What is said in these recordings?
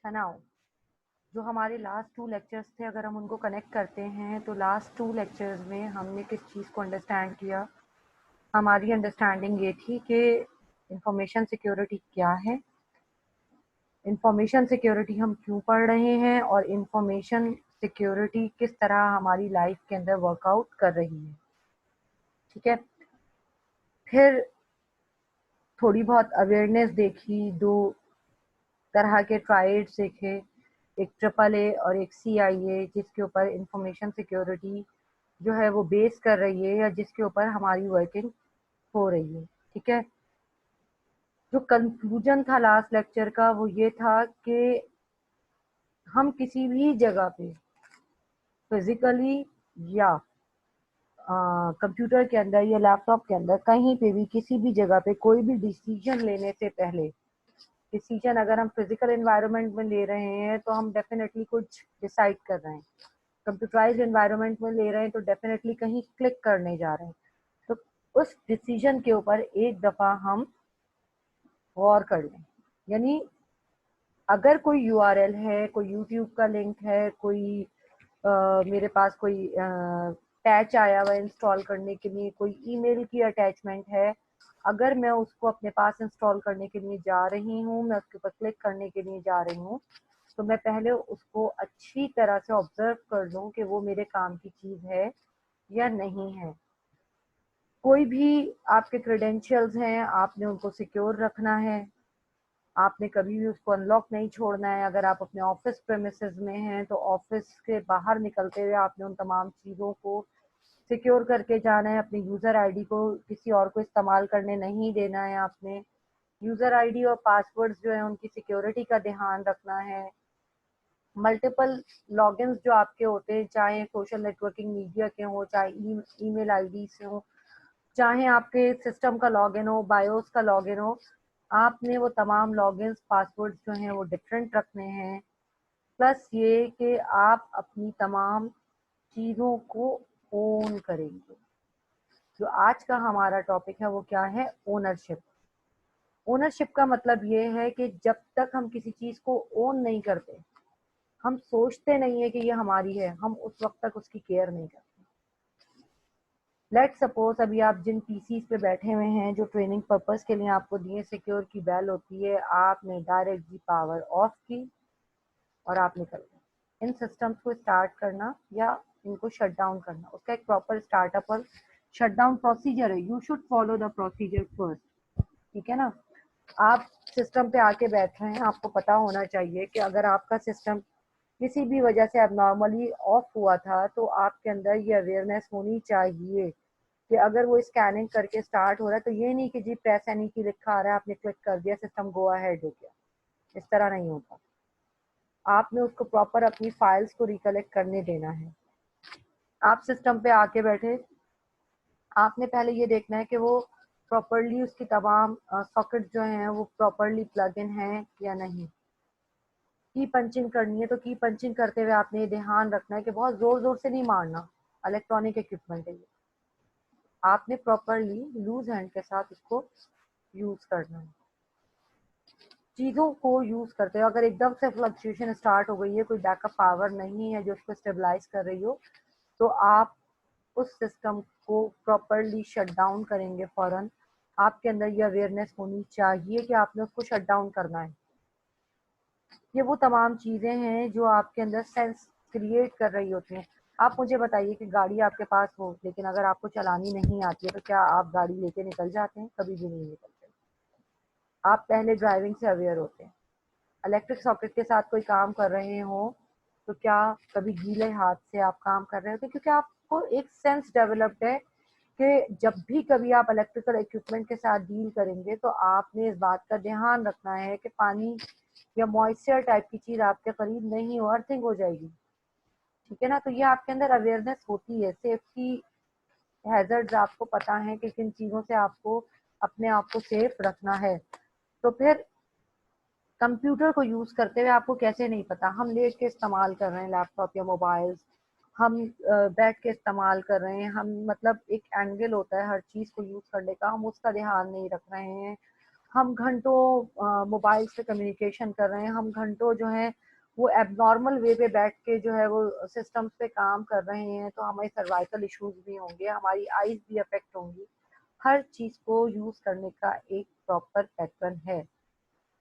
तनाव, जो हमारे लास्ट 2 लेक्चर्स थे, अगर हम उनको कनेक्ट करते हैं तो लास्ट 2 लेक्चर्स में हमने किस चीज़ को अंडरस्टैंड किया। हमारी अंडरस्टैंडिंग ये थी कि इंफॉर्मेशन सिक्योरिटी क्या है, इंफॉर्मेशन सिक्योरिटी हम क्यों पढ़ रहे हैं और इंफॉर्मेशन सिक्योरिटी किस तरह हमारी लाइफ के अंदर वर्कआउट कर रही है। ठीक है, फिर थोड़ी बहुत अवेयरनेस देखी, 2 तरह के ट्राइड्स देखे, एक AAA और एक CIA, जिसके ऊपर इंफॉर्मेशन सिक्योरिटी जो है वो बेस कर रही है या जिसके ऊपर हमारी वर्किंग हो रही है। ठीक है, जो कंक्लूजन था लास्ट लेक्चर का वो ये था कि हम किसी भी जगह पे फिजिकली या कंप्यूटर के अंदर या लैपटॉप के अंदर कहीं पे भी किसी भी जगह पे कोई भी डिसीजन लेने से पहले, डिसीजन अगर हम फिजिकल एनवायरनमेंट में ले रहे हैं तो हम डेफिनेटली कुछ डिसाइड कर रहे हैं, कंप्यूटराइज्ड एनवायरनमेंट में ले रहे हैं तो डेफिनेटली कहीं क्लिक करने जा रहे हैं। तो उस डिसीजन के ऊपर एक दफ़ा हम गौर कर लें। यानी अगर कोई यूआरएल है, कोई यूट्यूब का लिंक है, कोई मेरे पास कोई पैच आया हुआ इंस्टॉल करने के लिए, कोई ईमेल की अटैचमेंट है, अगर मैं उसको अपने पास इंस्टॉल करने के लिए जा रही हूँ, मैं उसके ऊपर क्लिक करने के लिए जा रही हूँ, तो मैं पहले उसको अच्छी तरह से ऑब्जर्व कर लूँ कि वो मेरे काम की चीज़ है या नहीं है। कोई भी आपके क्रेडेंशियल्स हैं, आपने उनको सिक्योर रखना है, आपने कभी भी उसको अनलॉक नहीं छोड़ना है। अगर आप अपने ऑफिस प्रेमिसेस में हैं तो ऑफिस के बाहर निकलते हुए आपने उन तमाम चीज़ों को सिक्योर करके जाना है। अपनी यूज़र आईडी को किसी और को इस्तेमाल करने नहीं देना है। आपने यूज़र आईडी और पासवर्ड्स जो है उनकी सिक्योरिटी का ध्यान रखना है। मल्टीपल लॉगिन्स जो आपके होते हैं, चाहे सोशल नेटवर्किंग मीडिया के हों, चाहे ईमेल आईडी से हों, चाहे आपके सिस्टम का लॉगिन हो, बायोस का लॉगिन हो, आपने वो तमाम लॉगिन्स पासवर्ड्स जो हैं वो डिफरेंट रखने हैं। प्लस ये कि आप अपनी तमाम चीज़ों को ओन करेंगे। जो आज का हमारा टॉपिक है वो क्या है? ओनरशिप। ओनरशिप का मतलब ये है कि जब तक हम किसी चीज़ को ओन नहीं करते, हम सोचते नहीं है कि ये हमारी है, हम उस वक्त तक उसकी केयर नहीं करते। लेट सपोज अभी आप जिन पीसीज पे बैठे हुए हैं, जो ट्रेनिंग पर्पस के लिए आपको दिए, सिक्योर की बेल होती है, आपने डायरेक्ट जी पावर ऑफ की और आप निकल गए। इन सिस्टम्स को स्टार्ट करना या इनको शट डाउन करना, उसका एक प्रॉपर स्टार्टअप और शट डाउन प्रोसीजर है। You should follow the procedure first. ठीक है ना? आप सिस्टम पे आके बैठ रहे हैं, आपको पता होना चाहिए कि अगर आपका सिस्टम किसी भी वजह से अब नॉर्मली ऑफ हुआ था तो आपके अंदर ये अवेयरनेस होनी चाहिए कि अगर वो स्कैनिंग करके स्टार्ट हो रहा है तो ये नहीं कि जी प्रेस एनी की लिखा आ रहा है, आपने क्लिक कर दिया, सिस्टम गो अहेड हो गया। इस तरह नहीं होता। आपने उसको प्रॉपर अपनी फाइल्स को रिकलेक्ट करने देना है। आप सिस्टम पे आके बैठे, आपने पहले ये देखना है कि वो प्रॉपरली उसकी तमाम सॉकेट जो हैं वो प्रॉपरली प्लग इन है या नहीं। की पंचिंग करनी है तो की पंचिंग करते हुए आपने ये ध्यान रखना है कि बहुत जोर जोर से नहीं मारना, इलेक्ट्रॉनिक इक्विपमेंट है ये, आपने प्रॉपरली लूज हैंड के साथ उसको यूज करना है। चीज़ों को यूज करते हो, अगर एकदम से फ्लक्चुएशन स्टार्ट हो गई है, कोई बैकअप पावर नहीं है जो उसको स्टेबलाइज कर रही हो, तो आप उस सिस्टम को प्रॉपरली शट डाउन करेंगे फौरन। आपके अंदर ये अवेयरनेस होनी चाहिए कि आपने उसको शट डाउन करना है। ये वो तमाम चीज़ें हैं जो आपके अंदर सेंस क्रिएट कर रही होती हैं। आप मुझे बताइए कि गाड़ी आपके पास हो लेकिन अगर आपको चलानी नहीं आती है तो क्या आप गाड़ी लेके निकल जाते हैं? कभी भी नहीं निकलते। आप पहले ड्राइविंग से अवेयर होते हैं। इलेक्ट्रिक सॉकेट के साथ कोई काम कर रहे हो तो क्या कभी गीले हाथ से आप काम कर रहे होते हैं? क्योंकि आपको एक सेंस डेवलप्ड है कि जब भी कभी आप इलेक्ट्रिकल इक्विपमेंट के साथ डील करेंगे तो आपने इस बात का ध्यान रखना है कि पानी या मॉइस्चर टाइप की चीज आपके करीब नहीं हो, अर्थिंग हो जाएगी। ठीक है ना? तो ये आपके अंदर अवेयरनेस होती है। सेफ्टी हैजर्ड्स आपको पता है कि किन चीजों से आपको अपने आप को सेफ रखना है। तो फिर कंप्यूटर को यूज करते हुए आपको कैसे नहीं पता? हम लेट के इस्तेमाल कर रहे हैं लैपटॉप या मोबाइल, हम बैठ के इस्तेमाल कर रहे हैं, हम मतलब एक एंगल होता है हर चीज को यूज करने का, हम उसका ध्यान नहीं रख रहे हैं। हम घंटों मोबाइल से कम्युनिकेशन कर रहे हैं, हम घंटों जो है वो एबनॉर्मल वे पे बैठ के जो है वो सिस्टम्स पे काम कर रहे हैं, तो हमारी सर्वाइकल इश्यूज भी होंगे, हमारी आईज भी अफेक्ट होंगी। हर चीज को यूज करने का एक प्रॉपर पैटर्न है,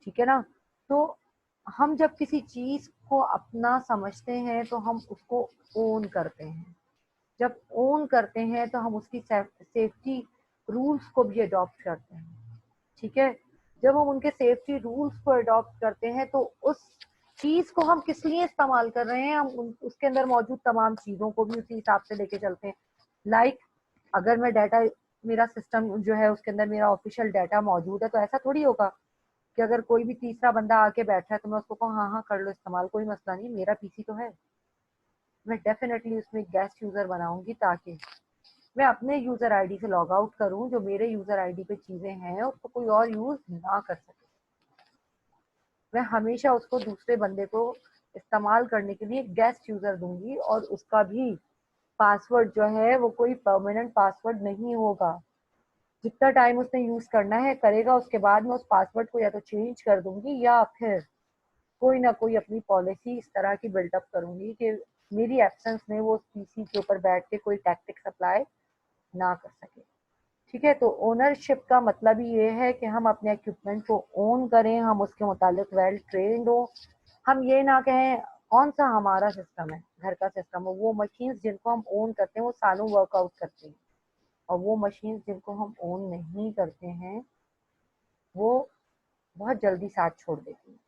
ठीक है ना। तो हम जब किसी चीज को अपना समझते हैं तो हम उसको ओन करते हैं। जब ओन करते हैं तो हम उसकी सेफ्टी रूल्स को भी अडॉप्ट करते हैं, ठीक है। जब हम उनके सेफ्टी रूल्स को अडॉप्ट करते हैं तो उस चीज को हम किस लिए इस्तेमाल कर रहे हैं, हम उसके अंदर मौजूद तमाम चीजों को भी उसी हिसाब से लेके चलते हैं। लाइक अगर मैं डाटा, मेरा सिस्टम जो है उसके अंदर मेरा ऑफिशियल डाटा मौजूद है, तो ऐसा थोड़ी होगा कि अगर कोई भी तीसरा बंदा आके बैठा है तो मैं उसको कहूँ हाँ हाँ कर लो इस्तेमाल, कोई मसला नहीं, मेरा पीसी तो है। मैं डेफिनेटली उसमें गेस्ट यूजर बनाऊंगी ताकि मैं अपने यूजर आईडी से लॉग आउट करूं, जो मेरे यूजर आईडी पे चीजें हैं उसको कोई और यूज ना कर सके। मैं हमेशा उसको दूसरे बंदे को इस्तेमाल करने के लिए गेस्ट यूजर दूंगी, और उसका भी पासवर्ड जो है वो कोई परमानेंट पासवर्ड नहीं होगा। जितना टाइम उसने यूज करना है करेगा, उसके बाद मैं उस पासवर्ड को या तो चेंज कर दूंगी या फिर कोई ना कोई अपनी पॉलिसी इस तरह की बिल्डअप करूंगी कि मेरी एब्सेंस में वो पीसी के ऊपर बैठ के कोई टैक्टिक्स अप्लाई ना कर सके, ठीक है। तो ओनरशिप का मतलब ही ये है कि हम अपने इक्विपमेंट को ओन करें, हम उसके मुतालिक वेल ट्रेंड हो। हम ये ना कहें कौन सा हमारा सिस्टम है, घर का सिस्टम हो। वो मशीन्स जिनको हम ओन करते हैं वो सालों वर्कआउट करती हैं, और वो मशीन्स जिनको हम ओन नहीं करते हैं वो बहुत जल्दी साथ छोड़ देती हैं।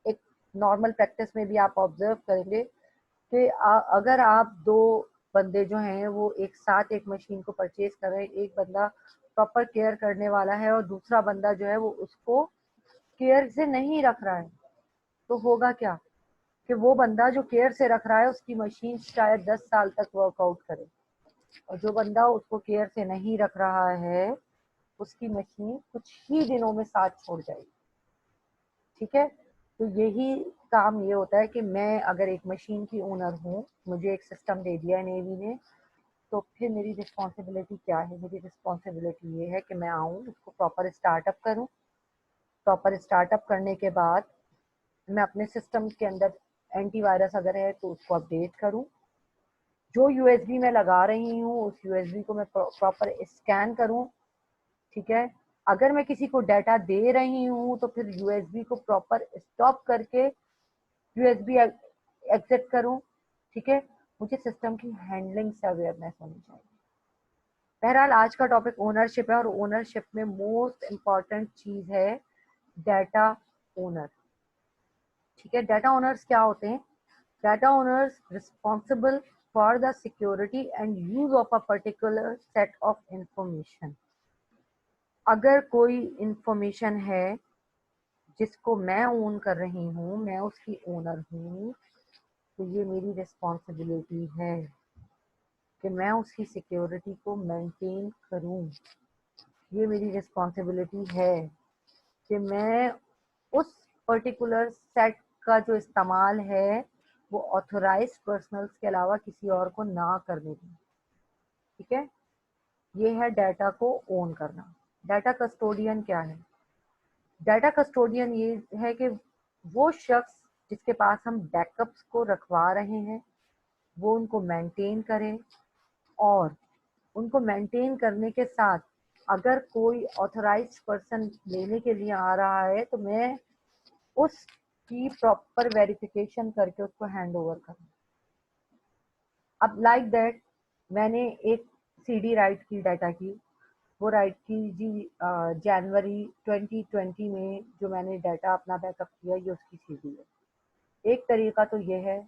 एक नॉर्मल प्रैक्टिस में भी आप ऑब्जर्व करेंगे कि अगर आप दो बंदे जो हैं वो एक साथ एक मशीन को परचेज कर रहे हैं, एक बंदा प्रॉपर केयर करने वाला है और दूसरा बंदा जो है वो उसको केयर से नहीं रख रहा है, तो होगा क्या कि वो बंदा जो केयर से रख रहा है उसकी मशीन शायद 10 साल तक वर्कआउट करे, और जो बंदा उसको केयर से नहीं रख रहा है उसकी मशीन कुछ ही दिनों में साथ छोड़ जाएगी, ठीक है। तो यही काम ये होता है कि मैं अगर एक मशीन की ओनर हूँ, मुझे एक सिस्टम दे दिया है नेवी ने, तो फिर मेरी रिस्पॉन्सिबिलिटी क्या है? मेरी रिस्पॉन्सिबिलिटी ये है कि मैं आऊँ, उसको प्रॉपर स्टार्टअप करूँ। प्रॉपर स्टार्टअप करने के बाद मैं अपने सिस्टम के अंदर एंटीवायरस अगर है तो उसको अपडेट करूँ। जो यूएसबी मैं लगा रही हूँ उस यूएसबी को मैं प्रॉपर स्कैन करूँ, ठीक है। अगर मैं किसी को डाटा दे रही हूँ तो फिर यूएसबी को प्रॉपर स्टॉप करके यूएसबी एग्जिट करूँ, ठीक है। मुझे सिस्टम की हैंडलिंग से अवेयरनेस होनी चाहिए। बहरहाल आज का टॉपिक ओनरशिप है, और ओनरशिप में मोस्ट इम्पॉर्टेंट चीज है डाटा ओनर, ठीक है। डाटा ओनर्स क्या होते हैं? Data owners responsible for the security and use of a particular set of information. अगर कोई इंफॉर्मेशन है जिसको मैं ओन कर रही हूँ, मैं उसकी ओनर हूँ, तो ये मेरी रिस्पॉन्सिबिलिटी है कि मैं उसकी सिक्योरिटी को मेंटेन करूँ। ये मेरी रिस्पॉन्सिबिलिटी है कि मैं उस पर्टिकुलर सेट का जो इस्तेमाल है वो ऑथोराइज्ड पर्सनल्स के अलावा किसी और को ना करने दूं, ठीक है। ये है डाटा को ओन करना। डाटा कस्टोडियन क्या है? डाटा कस्टोडियन ये है कि वो शख्स जिसके पास हम बैकअप्स को रखवा रहे हैं वो उनको मेंटेन करे, और उनको मेंटेन करने के साथ अगर कोई ऑथराइज्ड पर्सन लेने के लिए आ रहा है तो मैं उसकी प्रॉपर वेरिफिकेशन करके उसको हैंड ओवर करूँ। अब लाइक दैट मैंने एक सीडी राइट की डाटा की, वो राइट की जी जनवरी 2020 में जो मैंने डाटा अपना बैकअप किया ये उसकी सीडी है। एक तरीका तो ये है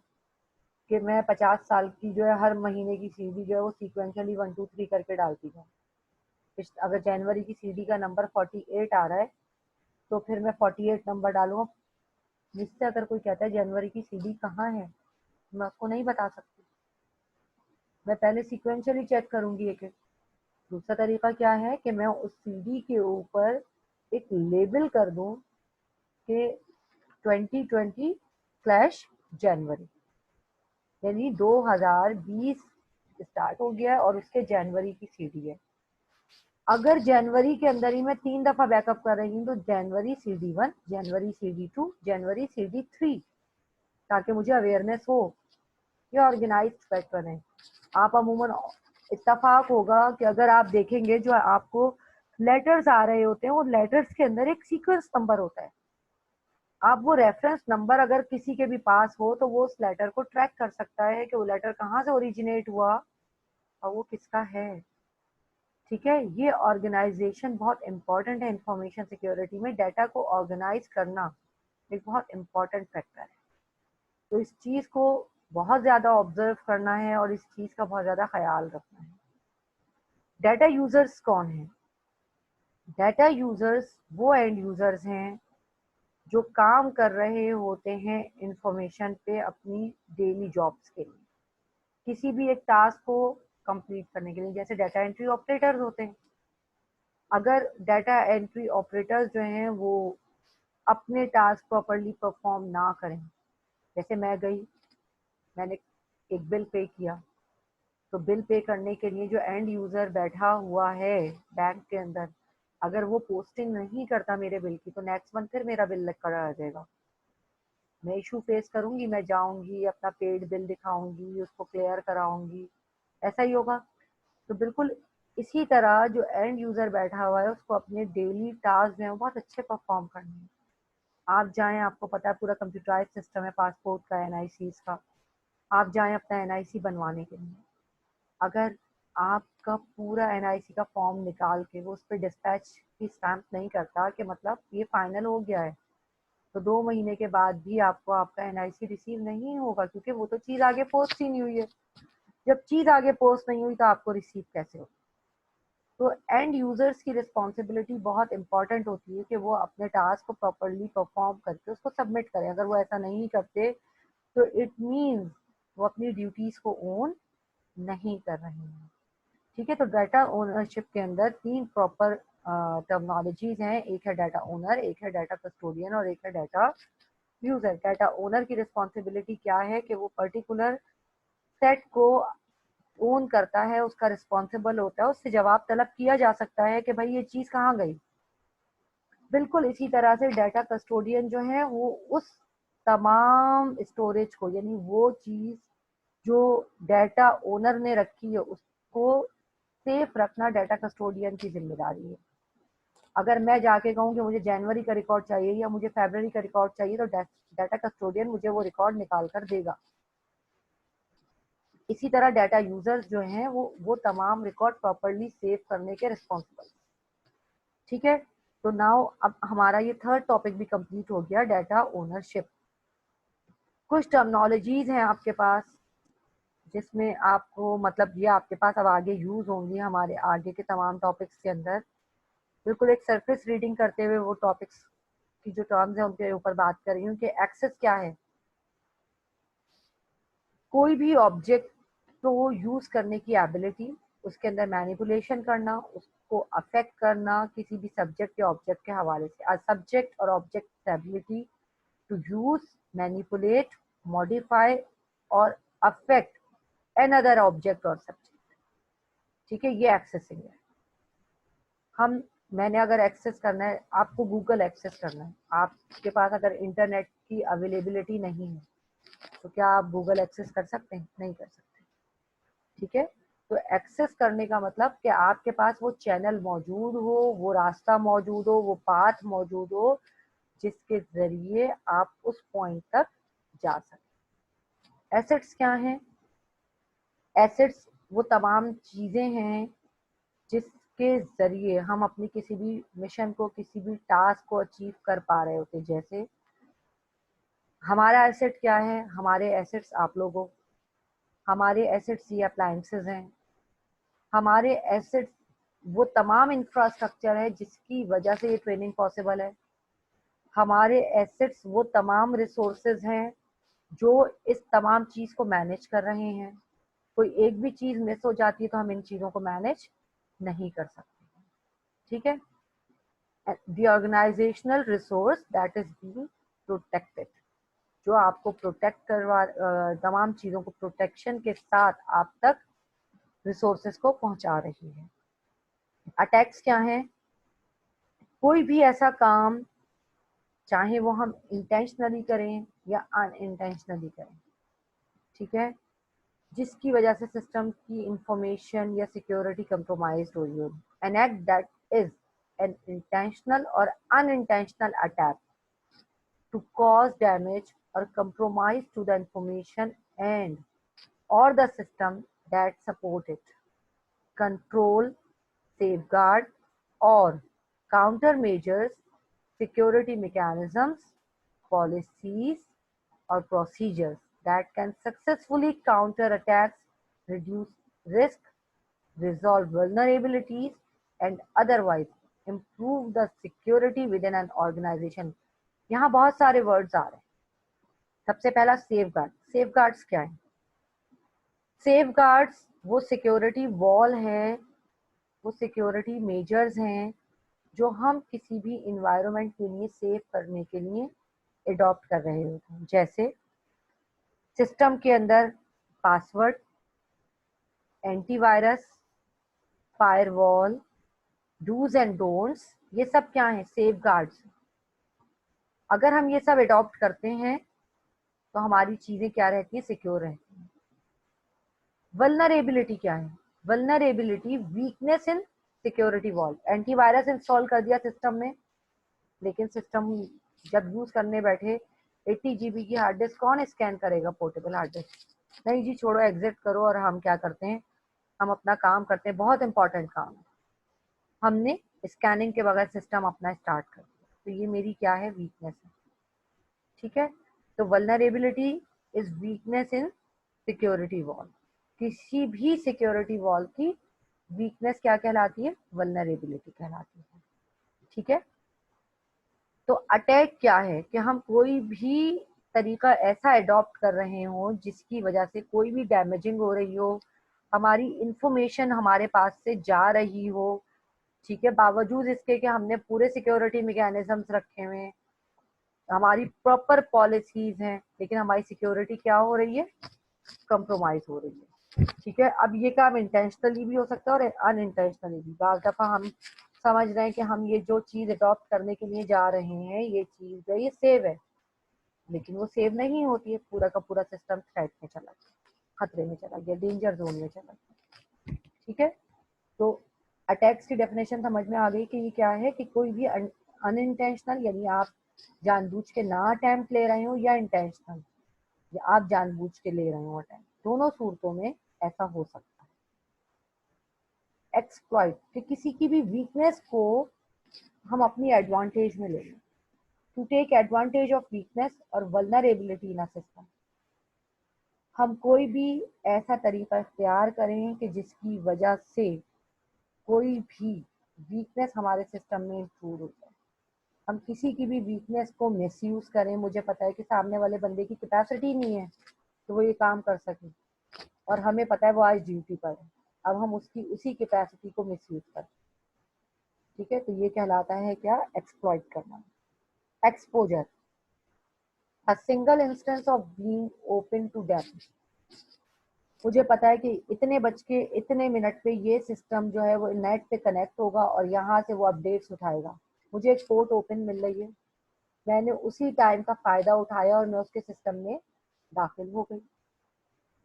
कि मैं 50 साल की जो है हर महीने की सीडी जो है वो सीक्वेंशियली 1 2 3 करके डालती हूँ। अगर जनवरी की सीडी का नंबर 48 आ रहा है तो फिर मैं 48 नंबर डालूंगा। मुझसे अगर कोई कहता है जनवरी की सीडी कहाँ है, मैं आपको नहीं बता सकती। मैं पहले सीक्वेंशियली चेक करूंगी एक एक। दूसरा तरीका क्या है कि मैं उस सीडी के ऊपर एक लेबल कर दूं कि 2020/जनवरी, यानी 2020 स्टार्ट हो गया है और उसके जनवरी की सीडी है। अगर जनवरी के अंदर ही मैं 3 दफा बैकअप कर रही हूँ तो जनवरी CD1, जनवरी CD2, जनवरी CD3, ताकि मुझे अवेयरनेस हो, ये ऑर्गेनाइज पैटर्न है। आप अमूमन इत्तेफाक होगा कि अगर आप देखेंगे जो आपको लेटर्स आ रहे होते हैं, वो लेटर्स के अंदर एक सीक्वेंस नंबर होता है। आप वो रेफरेंस नंबर अगर किसी के भी पास हो तो वो उस लेटर को ट्रैक कर सकता है कि वो लेटर कहाँ से ओरिजिनेट हुआ और वो किसका है। ठीक है, ये ऑर्गेनाइजेशन बहुत इंपॉर्टेंट है। इंफॉर्मेशन सिक्योरिटी में डाटा को ऑर्गेनाइज करना एक बहुत इंपॉर्टेंट फैक्टर है। तो इस चीज को बहुत ज्यादा ऑब्जर्व करना है और इस चीज का बहुत ज्यादा ख्याल रखना है। डाटा यूजर्स कौन है? डाटा यूजर्स वो एंड यूजर्स हैं जो काम कर रहे होते हैं इंफॉर्मेशन पे अपनी डेली जॉब्स के लिए, किसी भी एक टास्क को कंप्लीट करने के लिए। जैसे डाटा एंट्री ऑपरेटर्स होते हैं। अगर डाटा एंट्री ऑपरेटर्स जो हैं वो अपने टास्क प्रॉपरली परफॉर्म ना करें, जैसे मैंने एक बिल पे किया, तो बिल पे करने के लिए जो एंड यूजर बैठा हुआ है बैंक के अंदर, अगर वो पोस्टिंग नहीं करता मेरे बिल की, तो नेक्स्ट मंथ फिर मेरा बिल खड़ा आ जाएगा। मैं इशू फेस करूंगी, मैं जाऊंगी अपना पेड बिल दिखाऊंगी, उसको क्लियर कराऊंगी, ऐसा ही होगा। तो बिल्कुल इसी तरह जो एंड यूजर बैठा हुआ है उसको अपने डेली टास्क जो है वो बहुत अच्छे परफॉर्म करने हैं। आप जाएं, आपको पता है पूरा कंप्यूटराइज सिस्टम है पासपोर्ट का, एनआईसी का। आप जाएं अपना एनआईसी बनवाने के लिए, अगर आपका पूरा एनआईसी का फॉर्म निकाल के वो उस पर डिस्पैच की स्टैंप नहीं करता कि मतलब ये फाइनल हो गया है, तो 2 महीने के बाद भी आपको आपका एनआईसी रिसीव नहीं होगा, क्योंकि वो तो चीज आगे पोस्ट ही नहीं हुई है। जब चीज आगे पोस्ट नहीं हुई तो आपको रिसीव कैसे होगा? तो एंड यूजर्स की रिस्पॉन्सिबिलिटी बहुत इंपॉर्टेंट होती है कि वो अपने टास्क को प्रॉपरली परफॉर्म करके उसको सबमिट करें। अगर वो ऐसा नहीं करते तो इट मीन्स वो अपनी ड्यूटीज को ओन नहीं कर रहे हैं। ठीक है, तो डाटा ओनरशिप के अंदर 3 प्रॉपर टर्मिनोलॉजीज हैं। एक है डाटा ओनर, एक है डाटा कस्टोडियन और एक है डाटा यूजर। डाटा ओनर की रिस्पॉन्सिबिलिटी क्या है कि वो पर्टिकुलर सेट को ओन करता है, उसका रिस्पॉन्सिबल होता है, उससे जवाब तलब किया जा सकता है कि भाई ये चीज कहाँ गई। बिल्कुल इसी तरह से डाटा कस्टोडियन जो है वो उस तमाम स्टोरेज को, यानी वो चीज जो डाटा ओनर ने रखी है उसको सेफ रखना डाटा कस्टोडियन की जिम्मेदारी है। अगर मैं जाके कहूँ कि मुझे जनवरी का रिकॉर्ड चाहिए या मुझे फरवरी का रिकॉर्ड चाहिए, तो डाटा कस्टोडियन मुझे वो रिकॉर्ड निकाल कर देगा। इसी तरह डाटा यूजर्स जो हैं वो तमाम रिकॉर्ड प्रॉपरली सेव करने के रिस्पॉन्सिबल। ठीक है, तो नाउ अब हमारा ये थर्ड टॉपिक भी कंप्लीट हो गया, डाटा ओनरशिप। कुछ टर्मिनोलॉजीज हैं आपके पास जिसमें आपको मतलब ये आपके पास अब आगे यूज होंगी हमारे आगे के तमाम टॉपिक्स के अंदर। बिल्कुल एक सरफेस रीडिंग करते हुए वो टॉपिक्स की जो टर्म्स है उनके ऊपर बात कर रही हूँ कि एक्सेस क्या है। कोई भी ऑब्जेक्ट को यूज करने की एबिलिटी, उसके अंदर मैनिपुलेशन करना, उसको अफेक्ट करना किसी भी सब्जेक्ट या ऑब्जेक्ट के हवाले से। सब्जेक्ट और object ability to use, manipulate, modify और अफेक्ट अनदर ऑब्जेक्ट और सब्जेक्ट। ठीक है, ये एक्सेसिंग है। हम मैंने अगर एक्सेस करना है, आपको गूगल एक्सेस करना है, आपके पास अगर इंटरनेट की अवेलेबिलिटी नहीं है तो क्या आप गूगल एक्सेस कर सकते हैं? नहीं कर सकते। ठीक है, तो एक्सेस करने का मतलब कि आपके पास वो चैनल मौजूद हो, वो रास्ता मौजूद हो, वो पाथ मौजूद हो जिसके जरिए आप उस पॉइंट तक जा सकें। एसेट्स क्या हैं? एसेट्स वो तमाम चीजें हैं जिसके जरिए हम अपनी किसी भी मिशन को, किसी भी टास्क को अचीव कर पा रहे होते। जैसे हमारा एसेट क्या है? हमारे एसेट्स आप लोगों, हमारे एसेट्स ये अप्लायंसेस हैं, हमारे एसेट्स वो तमाम इंफ्रास्ट्रक्चर है जिसकी वजह से ये ट्रेनिंग पॉसिबल है, हमारे एसेट्स वो तमाम रिसोर्सेज हैं जो इस तमाम चीज को मैनेज कर रहे हैं। कोई एक भी चीज मिस हो जाती है तो हम इन चीजों को मैनेज नहीं कर सकते। ठीक है, the organizational resource that is being protected, जो आपको प्रोटेक्ट करवा तमाम चीजों को प्रोटेक्शन के साथ आप तक रिसोर्सेज को पहुंचा रही है। अटैक्स क्या हैं? कोई भी ऐसा काम, चाहे वो हम इंटेंशनली करें या अनइंटेंशनली करें, ठीक है, जिसकी वजह से सिस्टम की इंफॉर्मेशन या सिक्योरिटी कंप्रोमाइज हो रही हो, an act that is an intentional और unintentional attack to cause damage or compromise to the information and or the system that support it, control, safeguard or countermeasures, security mechanisms, policies or procedures that can successfully counter attacks, reduce risk, resolve vulnerabilities and otherwise improve the security within an organization. यहाँ बहुत सारे words आ रहे हैं। सबसे पहला safe guard. Safe guards क्या है? Safe guards वो सिक्योरिटी वॉल है, वो सिक्योरिटी मेजर्स हैं जो हम किसी भी इन्वायरमेंट के लिए सेफ करने के लिए अडॉप्ट कर रहे होते हैं। जैसे सिस्टम के अंदर password, antivirus, firewall, do's and don'ts, ये सब क्या है? Safeguards. अगर हम ये सब अडॉप्ट करते हैं तो हमारी चीजें क्या रहती है? सिक्योर रहती हैं। वल्नरेबिलिटी क्या है? Vulnerability weakness in security wall. Antivirus install कर दिया सिस्टम में, लेकिन सिस्टम जब यूज करने बैठे 80 GB की हार्ड डिस्क कौन स्कैन करेगा? Portable hard disk. नहीं जी, छोड़ो, एग्जिट करो। और हम क्या करते हैं? हम अपना काम करते हैं, बहुत इंपॉर्टेंट काम है, हमने स्कैनिंग के बगैर सिस्टम अपना स्टार्ट कर दिया, तो ये मेरी क्या है? वीकनेस है। ठीक है, तो vulnerability is weakness in security wall. किसी भी सिक्योरिटी वॉल की वीकनेस क्या कहलाती है? वल्नरेबिलिटी कहलाती है। ठीक है, तो अटैक क्या है? कि हम कोई भी तरीका ऐसा अडॉप्ट कर रहे हो जिसकी वजह से कोई भी डैमेजिंग हो रही हो, हमारी इंफॉर्मेशन हमारे पास से जा रही हो, ठीक है, बावजूद इसके कि हमने पूरे सिक्योरिटी मैकेनिज्म्स रखे हुए हैं, हमारी प्रॉपर पॉलिसीज हैं, लेकिन हमारी सिक्योरिटी क्या हो रही है? कंप्रोमाइज हो रही है। ठीक है, अब ये काम इंटेंशनली भी हो सकता है और अनइंटेंशनली भी। बार दफा हम समझ रहे हैं कि हम ये जो चीज अडॉप्ट करने के लिए जा रहे हैं, ये चीज है, ये सेव है, लेकिन वो सेव नहीं होती है। पूरा का पूरा सिस्टम थ्रेट में चला गया, खतरे में चला गया, डेंजर जोन में चला गया। ठीक है, तो अटैक्स की डेफिनेशन समझ में आ गई कि ये क्या है? कि कोई भी अनइंटेंशनल, यानी आप जानबूझ के ना अटेम्प्ट ले रहे हो, या इंटेंशनल, या आप जानबूझ के ले रहे हो अटेम्प्ट, दोनों सूरतों में ऐसा हो सकता है। एक्सप्लॉइट, कि किसी की भी वीकनेस को हम अपनी एडवांटेज में ले लें, to take advantage of weakness और वल्नरेबिलिटी इन अ सिस्टम। हम कोई भी ऐसा तरीका इख्तियार करें कि जिसकी वजह से कोई भी वीकनेस हमारे सिस्टम में इंक्लूड हो जाए। हम किसी की भी वीकनेस को मिसयूज करें, मुझे पता है कि सामने वाले बंदे की कैपेसिटी नहीं है तो वो ये काम कर सके, और हमें पता है वो आज ड्यूटी पर है, अब हम उसकी उसी कैपेसिटी को मिसयूज करें। ठीक है, तो ये कहलाता है क्या? एक्सप्लॉइट करना। Exposure, a single instance of being open to depth. मुझे पता है कि इतने बज के इतने मिनट पे ये सिस्टम जो है वो नेट पे कनेक्ट होगा और यहाँ से वो अपडेट्स उठाएगा। मुझे एक पोर्ट ओपन मिल रही है, मैंने उसी टाइम का फायदा उठाया और मैं उसके सिस्टम में दाखिल हो गई।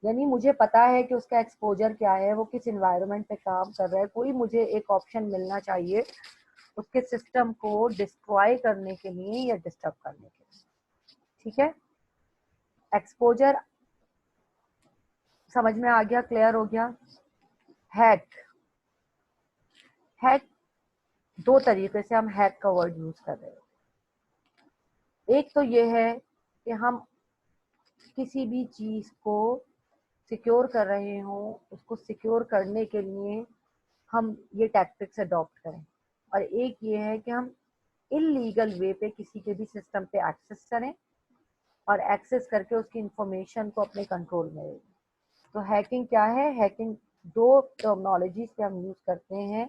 यानी मुझे पता है कि उसका एक्सपोजर क्या है, वो किस एनवायरनमेंट पे काम कर रहा है। कोई मुझे एक ऑप्शन मिलना चाहिए उसके सिस्टम को डिस्ट्रॉय करने के लिए या डिस्टर्ब करने के लिए। ठीक है, एक्सपोजर समझ में आ गया? क्लियर हो गया? हैक, हैक दो तरीके से हम हैक का वर्ड यूज कर रहे हैं। एक तो ये है कि हम किसी भी चीज को सिक्योर कर रहे हो, उसको सिक्योर करने के लिए हम ये टैक्टिक्स अडॉप्ट करें, और एक ये है कि हम इलीगल वे पे किसी के भी सिस्टम पे एक्सेस करें और एक्सेस करके उसकी इंफॉर्मेशन को अपने कंट्रोल में लें। तो हैकिंग क्या है? हैकिंग दो टर्मिनोलॉजीज पे हम यूज करते हैं।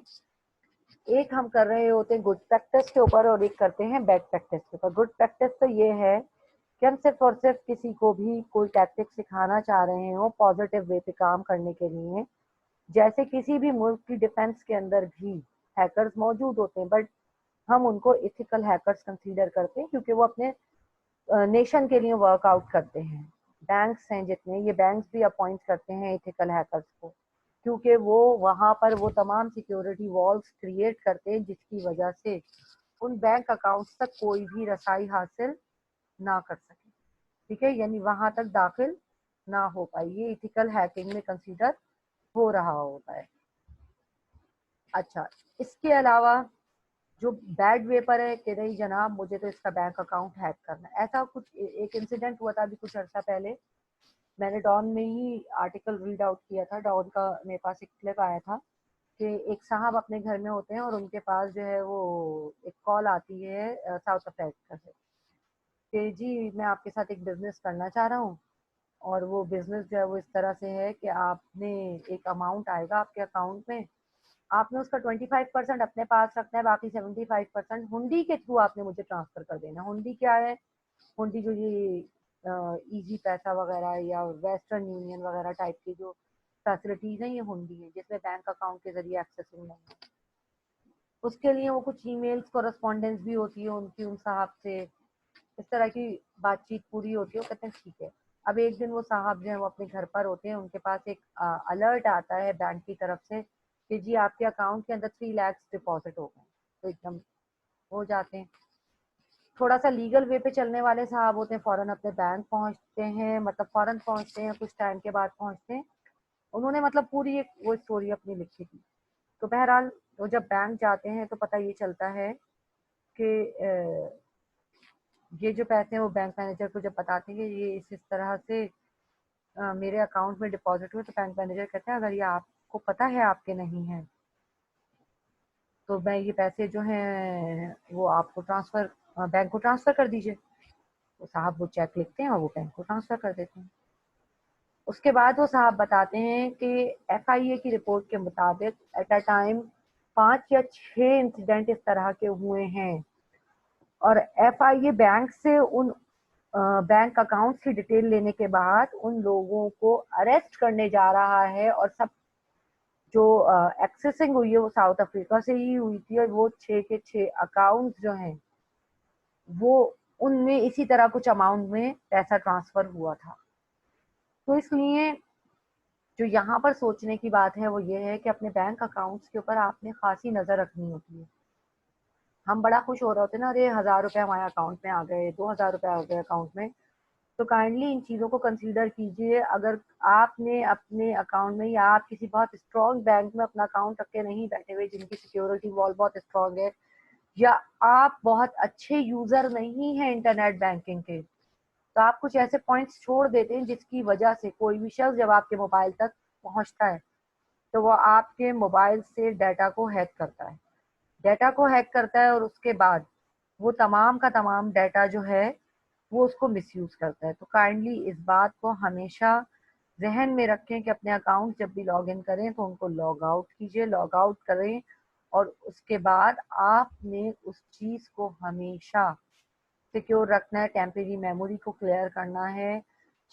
एक हम कर रहे होते हैं गुड प्रैक्टिस के ऊपर और एक करते हैं बैड प्रैक्टिस के ऊपर। गुड प्रैक्टिस तो ये है कि हम सिर्फ और सिर्फ किसी को भी कोई टैक्टिक सिखाना चाह रहे हो पॉजिटिव वे पे काम करने के लिए। जैसे किसी भी मुल्क की डिफेंस के अंदर भी हैकर्स मौजूद होते हैं, बट हम उनको इथिकल हैकर्स कंसीडर करते हैं क्योंकि वो अपने नेशन के लिए वर्कआउट करते हैं। बैंक्स हैं जितने, ये बैंक्स भी अपॉइंट करते हैं इथिकल हैकर्स को, क्योंकि वो वहां पर वो तमाम सिक्योरिटी वॉल्स क्रिएट करते हैं जिसकी वजह से उन बैंक अकाउंट्स तक कोई भी रसाई हासिल ना कर सके। ठीक है, यानी वहां तक दाखिल ना हो पाए, ये इथिकल हैकिंग में कंसीडर हो रहा होता है। अच्छा, इसके अलावा जो बैड वे पर है कि नहीं जनाब मुझे तो इसका बैंक अकाउंट हैक करना है, ऐसा कुछ एक इंसिडेंट हुआ था अभी कुछ अर्सा पहले। मैंने डॉन में ही आर्टिकल रीड आउट किया था, डॉन का मेरे पास एक क्लिप आया था कि एक साहब अपने घर में होते हैं और उनके पास जो है वो एक कॉल आती है साउथ अफ्रीका से कि जी मैं आपके साथ एक बिजनेस करना चाह रहा हूँ, और वो बिजनेस जो है वो इस तरह से है कि आपने एक अमाउंट आएगा आपके अकाउंट में, आपने उसका 25% अपने पास रखना है, बाकी 75% हुंडी के थ्रू आपने मुझे ट्रांसफर कर देना। हुंडी क्या है? हुंडी जो ये इजी पैसा वगैरह या वेस्टर्न यूनियन वगैरह टाइप की जो फैसिलिटीज हैं, ये हुंडी है जिसमें बैंक अकाउंट के जरिए एक्सेसिंग नहीं है। उसके लिए वो कुछ ईमेल्स कॉरेस्पॉन्डेंस भी होती है उनकी उन साहब से, इस तरह की बातचीत पूरी होती है। वो कहते हैं ठीक है। अब एक दिन वो साहब जो है वो अपने घर पर होते हैं, उनके पास एक अलर्ट आता है बैंक की तरफ से कि जी आपके अकाउंट के अंदर 3 लाख डिपॉजिट हो गए। तो एकदम हो जाते हैं, थोड़ा सा लीगल वे पे चलने वाले साहब होते हैं, फौरन अपने बैंक पहुंचते हैं, मतलब फौरन पहुंचते हैं, कुछ टाइम के बाद पहुंचते हैं। उन्होंने मतलब पूरी एक वो स्टोरी अपनी लिखी थी। तो बहरहाल वो जब बैंक जाते हैं तो पता ये चलता है कि ये जो पैसे हैं वो बैंक मैनेजर को जब बताते हैं कि ये इस तरह से मेरे अकाउंट में डिपॉजिट हुए, तो बैंक मैनेजर कहते हैं अगर ये आपको पता है आपके नहीं है तो मैं ये पैसे जो हैं वो आपको ट्रांसफर बैंक को ट्रांसफर कर दीजिए। तो साहब वो चेक लिखते हैं और वो बैंक को ट्रांसफर कर देते हैं। उसके बाद वो साहब बताते हैं कि एफआईए की रिपोर्ट के मुताबिक एट अ टाइम 5 या 6 इंसिडेंट इस तरह के हुए हैं, और एफआईए बैंक से उन बैंक अकाउंट की डिटेल लेने के बाद उन लोगों को अरेस्ट करने जा रहा है, और सब जो एक्सेसिंग हुई है वो साउथ अफ्रीका से ही हुई थी, और वो 6 के 6 अकाउंट जो हैं वो उनमें इसी तरह कुछ अमाउंट में पैसा ट्रांसफर हुआ था। तो इसलिए जो यहाँ पर सोचने की बात है वो ये है कि अपने बैंक अकाउंट्स के ऊपर आपने खासी नजर रखनी होती है। हम बड़ा खुश हो रहे होते हैं ना, अरे 1000 रुपए हमारे अकाउंट में आ गए, 2000 रुपए आ गए अकाउंट में। तो काइंडली इन चीज़ों को कंसीडर कीजिए। अगर आपने अपने अकाउंट में या आप किसी बहुत स्ट्रॉन्ग बैंक में अपना अकाउंट रख के नहीं बैठे हुए जिनकी सिक्योरिटी वॉल बहुत स्ट्रॉन्ग है, या आप बहुत अच्छे यूजर नहीं हैं इंटरनेट बैंकिंग के, तो आप कुछ ऐसे पॉइंट्स छोड़ देते हैं जिसकी वजह से कोई भी शख्स जब आपके मोबाइल तक पहुंचता है तो वो आपके मोबाइल से डाटा को हैक करता है, और उसके बाद वो तमाम का तमाम डाटा जो है वो उसको मिसयूज करता है। तो काइंडली इस बात को हमेशा जहन में रखें कि अपने अकाउंट जब भी लॉग इन करें तो उनको लॉग आउट कीजिए, लॉग आउट करें, और उसके बाद आपने उस चीज को हमेशा सिक्योर रखना है, टेम्परेरी मेमोरी को क्लियर करना है,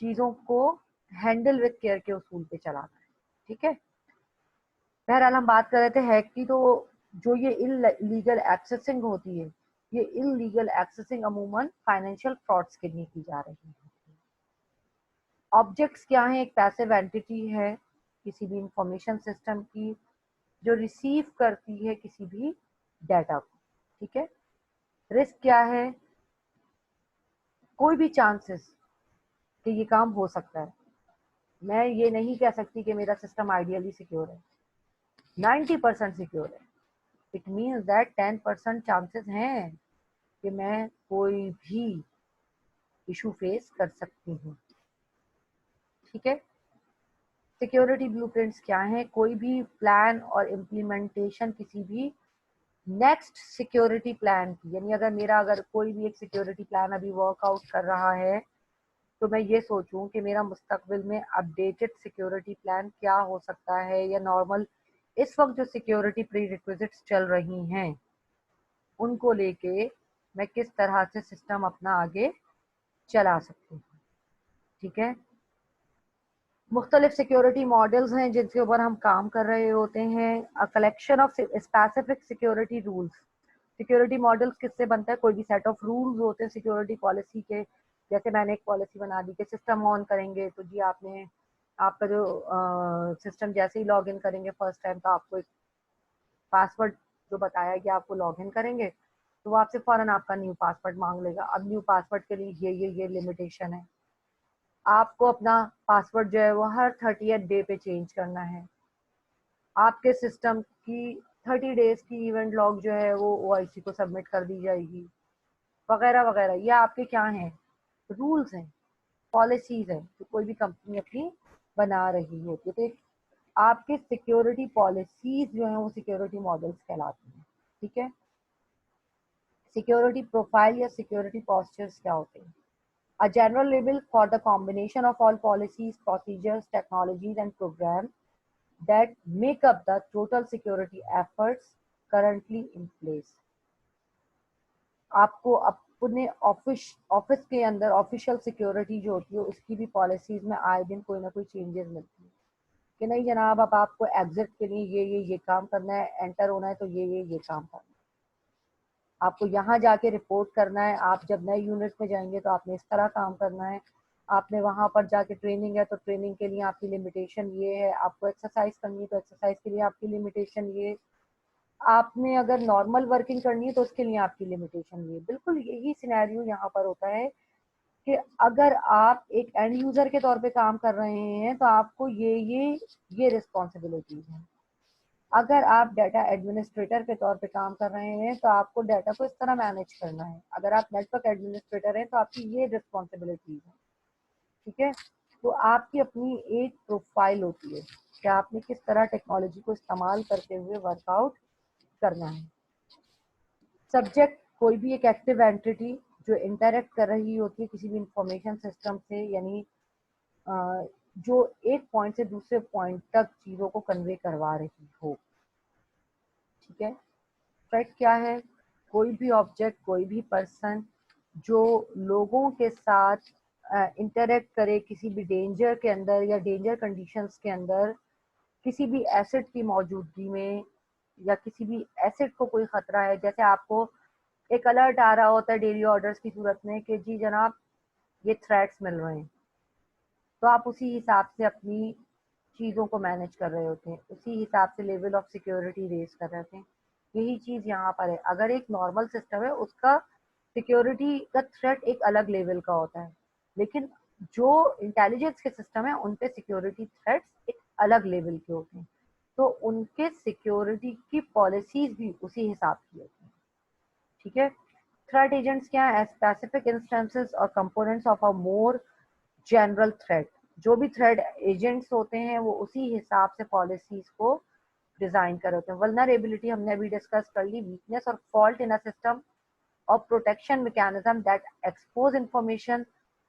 चीजों को हैंडल विद केयर के उसूल पे चलाना है। ठीक है, बहरहाल हम बात कर रहे थे हैक की। तो जो ये इलीगल एक्सेसिंग होती है, ये इलीगल एक्सेसिंग अमूमन फाइनेंशियल फ्रॉड्स के लिए की जा रही है। ऑब्जेक्ट्स क्या है? एक पैसिव एंटिटी है किसी भी इंफॉर्मेशन सिस्टम की जो रिसीव करती है किसी भी डाटा को। ठीक है, रिस्क क्या है? कोई भी चांसेस कि ये काम हो सकता है। मैं ये नहीं कह सकती कि मेरा सिस्टम आइडियली सिक्योर है, 90% सिक्योर है। इट मीन्स दैट 10% चांसेस हैं कि मैं कोई भी इशू फेस कर सकती हूँ। ठीक है, सिक्योरिटी ब्लूप्रिंट्स क्या है? कोई भी प्लान और इम्प्लीमेंटेशन किसी भी नेक्स्ट सिक्योरिटी प्लान की, यानी अगर कोई भी एक सिक्योरिटी प्लान अभी वर्कआउट कर रहा है तो मैं ये सोचूं कि मेरा मुस्तकबिल में अपडेटेड सिक्योरिटी प्लान क्या हो सकता है, या नॉर्मल इस वक्त जो सिक्योरिटी प्री रिक्विजिट्स चल रही हैं उनको लेके मैं किस तरह से सिस्टम अपना आगे चला सकती हूँ। ठीक है, मुख्तलिफ सिक्योरिटी मॉडल्स हैं जिनके ऊपर हम काम कर रहे होते हैं। A collection of specific security rules. Security models किससे बनता है? कोई भी सेट ऑफ रूल्स होते हैं सिक्योरिटी पॉलिसी के। जैसे मैंने एक पॉलिसी बना दी कि सिस्टम ऑन करेंगे तो जी आपने आपका जो सिस्टम जैसे ही लॉग इन करेंगे फर्स्ट टाइम, तो आपको एक पासवर्ड जो बताया कि आपको लॉग इन करेंगे, तो वो आपसे फौरन आपका न्यू पासवर्ड मांग लेगा। अब न्यू पासवर्ड के लिए ये लिमिटेशन है। आपको अपना पासवर्ड जो है वो हर 30th डे पे चेंज करना है। आपके सिस्टम की 30 डेज की इवेंट लॉग जो है वो ओआईसी को सबमिट कर दी जाएगी, वगैरह वगैरह। ये आपके क्या हैं? रूल्स हैं, पॉलिसीज हैं जो कोई भी कंपनी अपनी बना रही होती है। तो एक आपके सिक्योरिटी पॉलिसीज जो हैं वो सिक्योरिटी मॉडल्स कहलाती हैं। ठीक है। सिक्योरिटी प्रोफाइल या सिक्योरिटी पोस्चर्स क्या होते हैं? A general label for the combination of all policies, procedures, technologies, and programs that make up the total security efforts currently in place. आपको अपने ऑफिस के अंदर ऑफिशियल सिक्योरिटी जो होती है उसकी भी पॉलिसीज में आए दिन कोई ना कोई चेंजेस मिलती है कि नहीं जनाब, अब आपको एग्जिट के लिए ये काम करना है, एंटर होना है तो ये काम करना है, आपको यहाँ जाके रिपोर्ट करना है, आप जब नए यूनिट में जाएंगे तो आपने इस तरह काम करना है, आपने वहां पर जाके ट्रेनिंग है तो ट्रेनिंग के लिए आपकी लिमिटेशन ये है, आपको एक्सरसाइज करनी है तो एक्सरसाइज के लिए आपकी लिमिटेशन ये, आपने अगर नॉर्मल वर्किंग करनी है तो उसके लिए आपकी लिमिटेशन ये। बिल्कुल यही सिनेरियो यहाँ पर होता है कि अगर आप एक एंड यूजर के तौर पे काम कर रहे हैं तो आपको ये रिस्पॉन्सिबिलिटीज है। अगर आप डाटा एडमिनिस्ट्रेटर के तौर पे काम कर रहे हैं तो आपको डाटा को इस तरह मैनेज करना है। अगर आप नेटवर्क एडमिनिस्ट्रेटर हैं तो आपकी ये रिस्पॉन्सिबिलिटीज है। ठीक है। तो आपकी अपनी एक प्रोफाइल होती है कि आपने किस तरह टेक्नोलॉजी को इस्तेमाल करते हुए वर्कआउट करना है। सब्जेक्ट कोई भी एक एक्टिव एंटिटी जो इंटरेक्ट कर रही होती है किसी भी इंफॉर्मेशन सिस्टम से, यानी जो एक पॉइंट से दूसरे पॉइंट तक चीज़ों को कन्वे करवा रही हो। ठीक है। थ्रेट क्या है? कोई भी ऑब्जेक्ट, कोई भी पर्सन जो लोगों के साथ इंटरेक्ट करे किसी भी डेंजर के अंदर या डेंजर कंडीशंस के अंदर, किसी भी एसिड की मौजूदगी में या किसी भी एसिड को कोई खतरा है। जैसे आपको एक अलर्ट आ रहा होता है डेली ऑर्डर्स की सूरत में कि जी जनाब ये थ्रेट्स मिल रहे हैं, तो आप उसी हिसाब से अपनी चीज़ों को मैनेज कर रहे होते हैं, उसी हिसाब से लेवल ऑफ सिक्योरिटी रेज कर रहे होते हैं। यही चीज़ यहाँ पर है। अगर एक नॉर्मल सिस्टम है उसका सिक्योरिटी का थ्रेट एक अलग लेवल का होता है, लेकिन जो इंटेलिजेंस के सिस्टम है उन पे सिक्योरिटी थ्रेट्स एक अलग लेवल के होते हैं, तो उनके सिक्योरिटी की पॉलिसीज भी उसी हिसाब की होती हैं। ठीक है। थ्रेट एजेंट्स क्या है? स्पेसिफिक इंस्टेंसेस और components of a more general threat. जो भी थ्रेट एजेंट्स होते हैं वो उसी हिसाब से पॉलिसीज को डिजाइन कर होते हैं। वल्नरेबिलिटी हमने अभी डिस्कस कर ली, वीकनेस और फॉल्ट इन अ सिस्टम और protection mechanism that expose information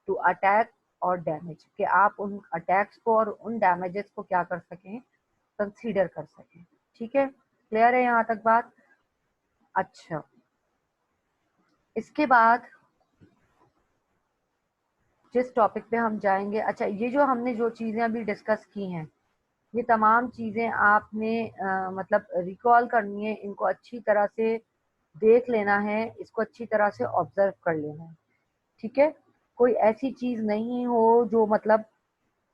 to attack और डैमेज, कि आप उन अटैक्स को और उन डैमेजेस को क्या कर सकें, कंसीडर कर सकें। ठीक है। क्लियर है यहाँ तक बात? अच्छा, इसके बाद जिस टॉपिक पे हम जाएंगे, अच्छा ये जो हमने जो चीज़ें अभी डिस्कस की हैं ये तमाम चीज़ें आपने मतलब रिकॉल करनी है, इनको अच्छी तरह से देख लेना है, इसको अच्छी तरह से ऑब्जर्व कर लेना है। ठीक है। कोई ऐसी चीज़ नहीं हो जो मतलब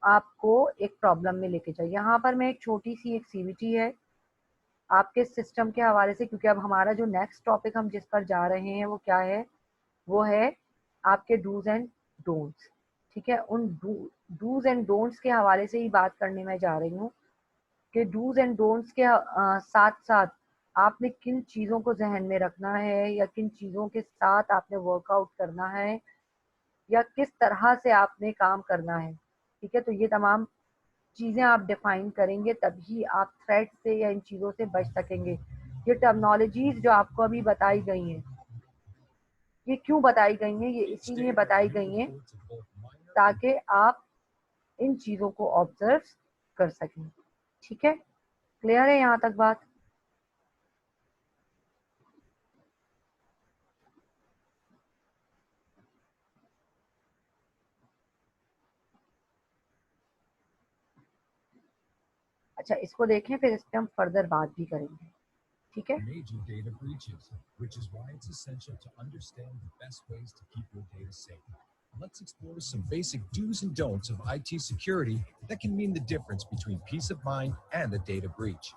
आपको एक प्रॉब्लम में लेके जाए। यहाँ पर मैं एक छोटी सी एक सीवीटी है आपके सिस्टम के हवाले से, क्योंकि अब हमारा जो नेक्स्ट टॉपिक हम जिस पर जा रहे हैं वो क्या है? वो है आपके डूज एंड डोंट्स। ठीक है। उन डूज एंड डोंट्स के हवाले से ही बात करने में जा रही हूँ कि डूज एंड डोंट्स के साथ साथ आपने किन चीज़ों को जहन में रखना है या किन चीज़ों के साथ आपने वर्कआउट करना है या किस तरह से आपने काम करना है। ठीक है। तो ये तमाम चीज़ें आप डिफाइन करेंगे तभी आप थ्रेट से या इन चीज़ों से बच सकेंगे। ये टर्मिनोलॉजीज जो आपको अभी बताई गई हैं, ये क्यों बताई गई हैं? ये इसीलिए बताई गई हैं ताकि आप इन चीज़ों को ऑब्जर्व कर सकें। ठीक है। क्लियर है यहाँ तक बात? अच्छा, इसको देखें, फिर इस पे हम फर्दर बात भी करेंगे, ठीक है। Major data breaches, which is why it's essential to understand the best ways to keep your data safe. Let's explore some basic do's and don'ts of IT security that can mean the difference between peace of mind and a data breach.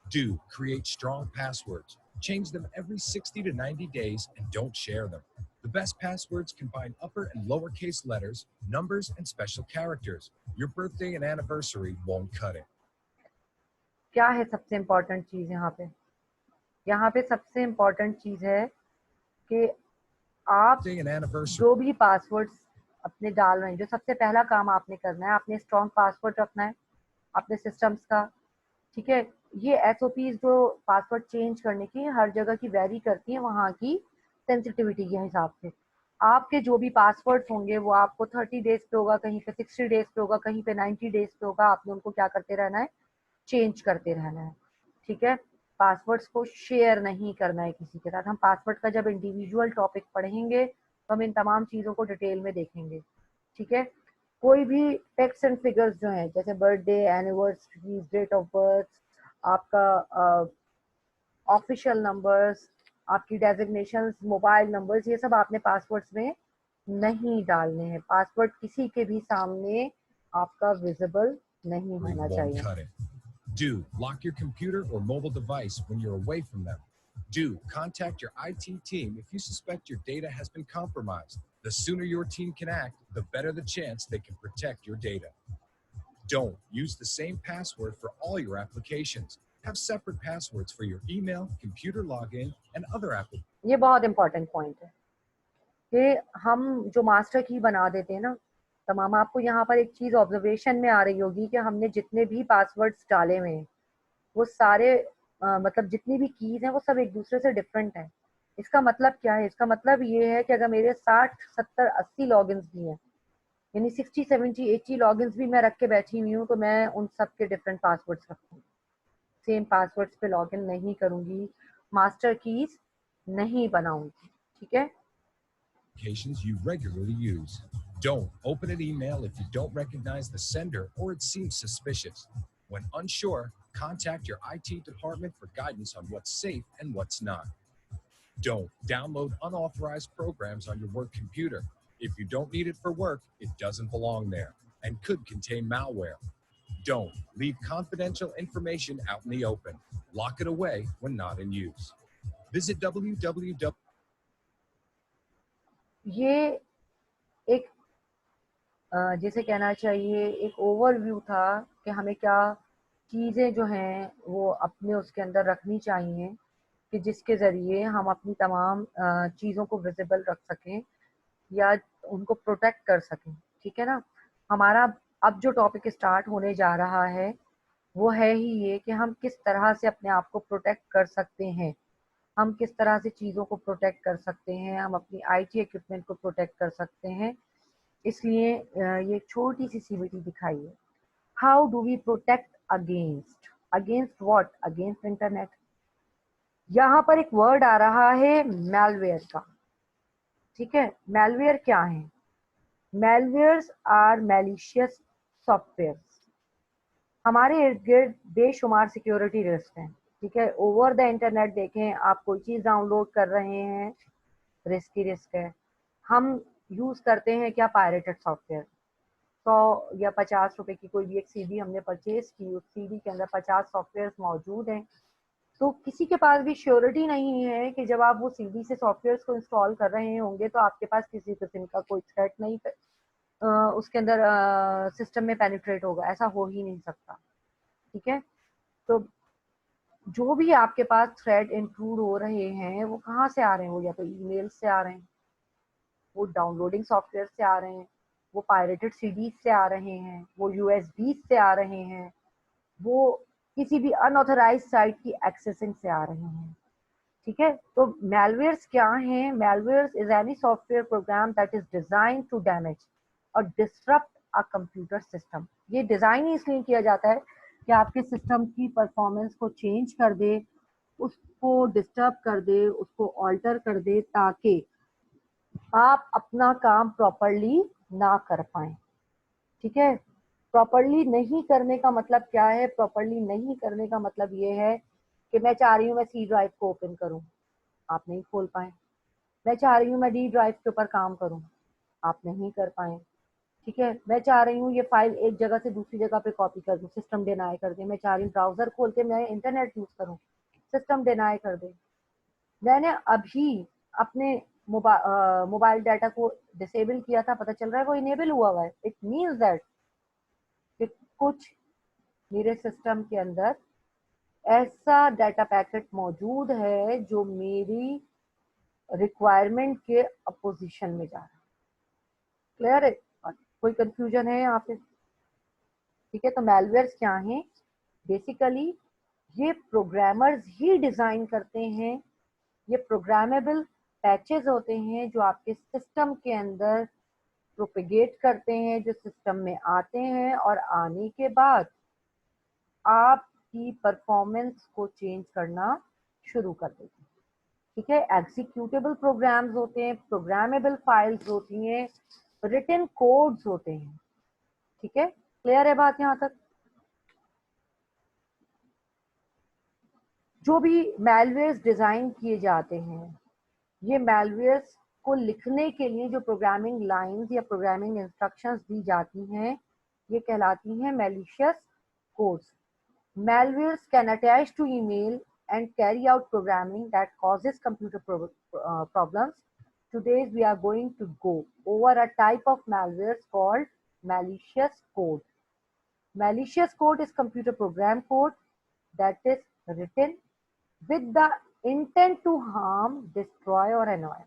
Do create strong passwords. Change them every 60 to 90 days and don't share them. The best passwords combine upper and lowercase letters, numbers, and special characters. Your birthday and anniversary won't cut it. क्या है सबसे important चीज़ यहाँ पे सबसे important चीज़ है कि आप Birthday and anniversary. जो भी पासवर्ड्स अपने डाल रहे हैं, जो सबसे पहला काम आपने करना है, आपने स्ट्रॉन्ग पासवर्ड रखना है अपने सिस्टम्स का, ठीक है। ये एसओपीज जो पासवर्ड चेंज करने की हर जगह की वेरी करती है वहाँ की सेंसिटिविटी के हिसाब से। आपके जो भी पासवर्ड्स होंगे वो आपको 30 डेज पे होगा, कहीं पे 60 डेज पे होगा, कहीं पे 90 डेज पे होगा। आपने उनको क्या करते रहना है, चेंज करते रहना है, ठीक है। पासवर्ड्स को शेयर नहीं करना है किसी के साथ। हम पासवर्ड का जब इंडिविजुअल टॉपिक पढ़ेंगे तो हम इन तमाम चीज़ों को डिटेल में देखेंगे, ठीक है। कोई भी टेक्स्ट एंड फिगर्स जो हैं, जैसे birthday, anniversary, date of birth, आपका ऑफिशियल नंबर्स, आपकी डेजिग्नेशंस, मोबाइल नंबर्स, ये सब आपने पासवर्ड्स में नहीं डालने हैं। पासवर्ड किसी के भी सामने आपका विजिबल नहीं होना चाहिए। Do lock your computer or mobile device when you're away from them. Do contact your IT team if you suspect your data has been compromised. The sooner your team can act, the better the chance they can protect your data. Don't use the same password for all your applications. Have separate passwords for your email, computer login, and other applications. ये बहुत important point है कि हम जो master की बना देते हैं ना तमाम। आपको यहाँ पर एक चीज ऑब्जर्वेशन में आ रही होगी कि हमने जितने भी पासवर्ड्स डाले हुए हैं वो सारे मतलब जितनी भी कीज हैं वो सब एक दूसरे से डिफरेंट है। इसका मतलब क्या है? इसका मतलब ये है कि अगर मेरे 60, 70, 80 लॉगिन्स भी हैं, यानी 60, 70, 80 लॉगिन्स भी मैं रख के बैठी हुई हूँ, तो मैं उन सब के डिफरेंट पासवर्ड्स रखूँगी, सेम पासवर्ड्स पे लॉगिन नहीं करूँगी, मास्टर कीज नहीं बनाऊंगी, ठीक है। Applications you regularly use. Don't open an email if you don't recognize the sender or it seems suspicious. When unsure, contact your IT department for guidance on what's safe and what's not. Don't download unauthorized programs on your work computer. If you don't need it for work, it doesn't belong there and could contain malware. Don't leave confidential information out in the open. Lock it away when not in use. Visit www. ये एक जैसे कहना चाहिए एक overview था कि हमें क्या चीज़ें जो हैं वो अपने उसके अंदर रखनी चाहिए कि जिसके ज़रिए हम अपनी तमाम चीज़ों को विजिबल रख सकें या उनको प्रोटेक्ट कर सकें, ठीक है ना। हमारा अब जो टॉपिक स्टार्ट होने जा रहा है वो है ही ये कि हम किस तरह से अपने आप को प्रोटेक्ट कर सकते हैं, हम किस तरह से चीज़ों को प्रोटेक्ट कर सकते हैं, हम अपनी आईटी इक्विपमेंट को प्रोटेक्ट कर सकते हैं। इसलिए ये एक छोटी सी सीबीटी दिखाई है। How do we protect against, against what? Against internet. यहाँ पर एक वर्ड आ रहा है मैलवेयर का, ठीक है। मैलवेयर क्या है? मैलवेयर्स आर मैलिशियस सॉफ्टवेयर। हमारे इर्द गिर्द बेशुमार सिक्योरिटी रिस्क हैं, ठीक है। ओवर द इंटरनेट देखें, आप कोई चीज़ डाउनलोड कर रहे हैं, रिस्क ही रिस्क है। हम यूज़ करते हैं क्या? Pirated software. 100 या 50 रुपए की कोई भी एक सीडी हमने परचेज की, उस सीडी के अंदर 50 सॉफ्टवेयर मौजूद हैं, तो किसी के पास भी श्योरिटी नहीं है कि जब आप वो सीडी से सॉफ्टवेयर को इंस्टॉल कर रहे होंगे तो आपके पास किसी किस्म का कोई थ्रेट नहीं उसके अंदर सिस्टम में पेनिट्रेट होगा। ऐसा हो ही नहीं सकता, ठीक है। तो जो भी आपके पास थ्रेड इंक्लूड हो रहे हैं वो कहाँ से आ रहे हैं? वो या तो ईमेल से आ रहे हैं, वो डाउनलोडिंग सॉफ्टवेयर से आ रहे हैं, वो पायरेटेड सीडीज से आ रहे हैं, वो यूएसबी से आ रहे हैं, वो किसी भी अनऑथराइज साइट की एक्सेसिंग से आ रहे हैं, ठीक है। तो मैलवेयर्स क्या हैं? Malwares is any software program that is design to damage और डिसरप्ट अ कंप्यूटर सिस्टम। ये डिजाइन इसलिए किया जाता है कि आपके सिस्टम की परफॉर्मेंस को चेंज कर दे, उसको डिस्टर्ब कर दे, उसको ऑल्टर कर दे, ताकि आप अपना काम प्रॉपरली ना कर पाए, ठीक है। प्रॉपरली नहीं करने का मतलब क्या है? प्रॉपरली नहीं करने का मतलब ये है कि मैं चाह रही हूँ मैं सी ड्राइव को ओपन करूँ, आप नहीं खोल पाए। मैं चाह रही हूँ मैं डी ड्राइव के ऊपर काम करूँ, आप नहीं कर पाए। ठीक है, मैं चाह रही हूँ ये फाइल एक जगह से दूसरी जगह पे कॉपी कर दूँ, सिस्टम डिनाई कर दे। मैं चाह रही हूँ ब्राउजर खोल के मैं इंटरनेट यूज करूँ, सिस्टम डिनाई कर दे। मैंने अभी अपने मोबाइल डाटा को डिसेबल किया था, पता चल रहा है वो इनेबल हुआ हुआ है। इट मीन्स दैट कि कुछ मेरे सिस्टम के अंदर ऐसा डाटा पैकेट मौजूद है जो मेरी रिक्वायरमेंट के अपोजिशन में जा रहा है। क्लियर है? कोई कंफ्यूजन है यहाँ पे? ठीक है, तो मैलवेयर्स क्या हैं? बेसिकली ये प्रोग्रामर्स ही डिजाइन करते हैं। ये प्रोग्रामेबल पैचेस होते हैं जो आपके सिस्टम के अंदर प्रोपेगेट करते हैं, जो सिस्टम में आते हैं और आने के बाद आपकी परफॉर्मेंस को चेंज करना शुरू कर देते हैं। ठीक है, एग्जीक्यूटेबल प्रोग्राम्स होते हैं, प्रोग्रामेबल फाइल्स होती हैं, रिटन कोड्स होते हैं। ठीक है, क्लियर है बात यहाँ तक? जो भी मैलवेयर्स डिजाइन किए जाते हैं, ये मैलवेयर्स को लिखने के लिए जो प्रोग्रामिंग लाइंस या प्रोग्रामिंग इंस्ट्रक्शंस दी जाती हैं, ये कहलाती हैं malicious codes. Malwares can attach to email and carry out programming that causes computer problems. Today we are going to go over a type of malware called malicious code. Malicious code is computer program code that is written with the intent to harm, destroy or annoy.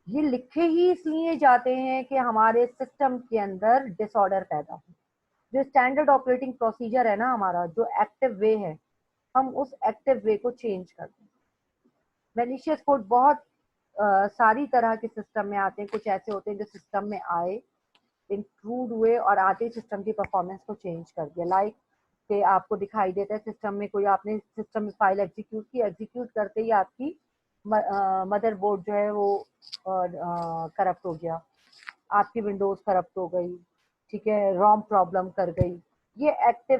ये लिखे ही इसलिए जाते हैं कि हमारे system के अंदर disorder पैदा हो। जो स्टैंडर्ड ऑपरेटिंग प्रोसीजर है ना हमारा, जो एक्टिव वे है, हम उस एक्टिव वे को चेंज कर दें। मैलिशियस कोड बहुत सारी तरह के सिस्टम में आते हैं। कुछ ऐसे होते हैं जो सिस्टम में आए इन क्रूड वे और आते सिस्टम की परफॉर्मेंस को चेंज कर दिया। लाइक कि आपको दिखाई देता है सिस्टम में कोई, आपने सिस्टम में फाइल एग्जीक्यूट की, एग्जीक्यूट करते ही आपकी मदरबोर्ड जो है वो करप्ट हो गया, आपकी विंडोज करप्ट हो गई, ठीक है, रोम प्रॉब्लम कर गई। ये एक्टिव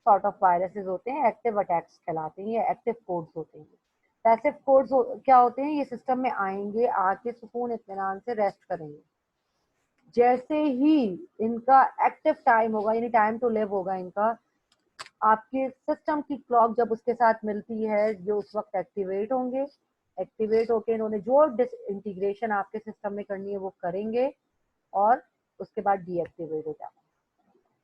सॉर्ट ऑफ वायरसेस होते हैं, एक्टिव अटैक्स कहलाते हैं, ये एक्टिव कोड्स होते हैं। पैसिव कोड्स क्या होते हैं? ये सिस्टम में आएंगे, आके सुकून इत्मीनान से रेस्ट करेंगे। जैसे ही इनका एक्टिव टाइम होगा, यानी टाइम टू लिव होगा इनका, आपके सिस्टम की क्लॉक जब उसके साथ मिलती है, जो उस वक्त एक्टिवेट होंगे। एक्टिवेट होके इन्होंने जो इंटीग्रेशन आपके सिस्टम में करनी है वो करेंगे और उसके बाद डीएक्टिवेट हो जाएगा।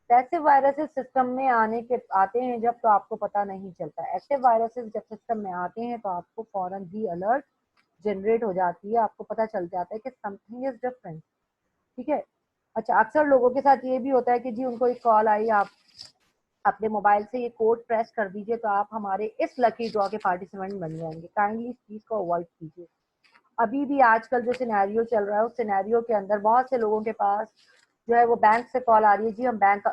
पैसिव वायरसेस सिस्टम में आते हैं जब, तो आपको पता नहीं चलता। एक्टिव वायरसेस जब सिस्टम में आते हैं तो आपको फौरन ही अलर्ट जनरेट हो जाती है, आपको पता चल जाता है कि समथिंग इज डिफरेंट। ठीक है, अच्छा, अक्सर लोगों के साथ ये भी होता है कि जी उनको एक कॉल आई, आप अपने मोबाइल से ये कोड प्रेस कर दीजिए तो आप हमारे इस लकी ड्रॉ के पार्टिसिपेंट बन जाएंगे। काइंडली इस चीज को अवॉइड कीजिए। अभी भी आजकल जो सिनेरियो चल रहा है उस सिनेरियो के अंदर बहुत से लोगों के पास जो है वो बैंक से कॉल आ रही है, जी हम bank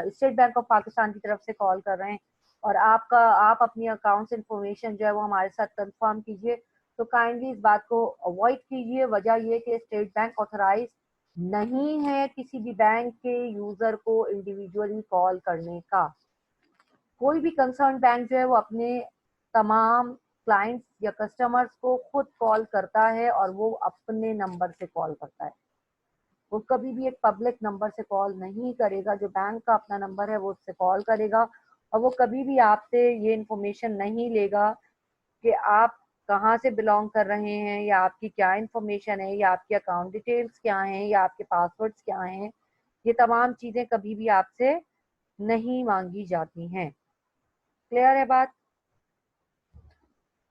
state bank of Pakistan की तरफ से कॉल कर रहे हैं और आप अपनी अकाउंट इन्फॉर्मेशन जो है वो हमारे साथ कंफर्म कीजिए। तो काइंडली इस बात को अवॉइड कीजिए। वजह ये कि स्टेट बैंक ऑथराइज नहीं है किसी भी बैंक के यूजर को इंडिविजुअली कॉल करने का। कोई भी कंसर्न बैंक जो है वो अपने तमाम क्लाइंट्स या कस्टमर्स को खुद कॉल करता है और वो अपने नंबर से कॉल करता है। वो कभी भी एक पब्लिक नंबर से कॉल नहीं करेगा। जो बैंक का अपना नंबर है वो उससे कॉल करेगा और वो कभी भी आपसे ये इंफॉर्मेशन नहीं लेगा कि आप कहाँ से बिलोंग कर रहे हैं या आपकी क्या इंफॉर्मेशन है या आपकी अकाउंट डिटेल्स क्या हैं या आपके पासवर्ड्स क्या हैं। ये तमाम चीज़ें कभी भी आपसे नहीं मांगी जाती हैं। क्लियर है बात?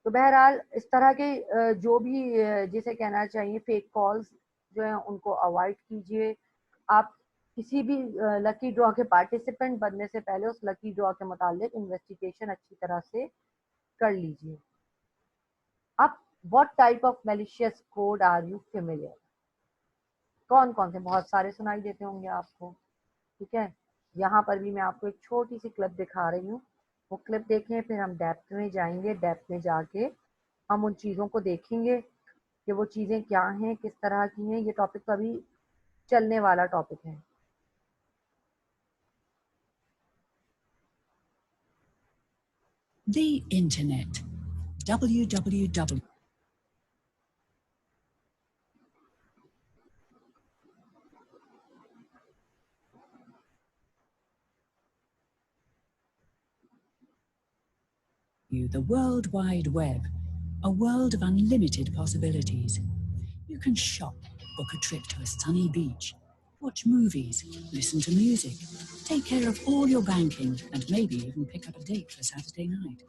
तो बहरहाल इस तरह के जो भी जिसे कहना चाहिए फेक कॉल्स जो है उनको अवॉइड कीजिए। आप किसी भी लकी ड्रॉ के पार्टिसिपेंट बनने से पहले उस लकी ड्रॉ के मुतालिक इन्वेस्टिगेशन अच्छी तरह से कर लीजिए। अब what type of malicious code are you familiar? कौन कौन से? बहुत सारे सुनाई देते होंगे आपको। ठीक है, यहाँ पर भी मैं आपको एक छोटी सी क्लिप दिखा रही हूँ। वो क्लिप देखें, फिर हम डेप्थ में जाएंगे। डेप्थ में जाके हम उन चीज़ों को देखेंगे कि वो चीज़ें क्या हैं, किस तरह की हैं। ये टॉपिक तो अभी चलने वाला टॉपिक है। The Internet. www. The World Wide Web, a world of unlimited possibilities. You can shop, book a trip to a sunny beach, watch movies, listen to music, take care of all your banking, and maybe even pick up a date for Saturday night.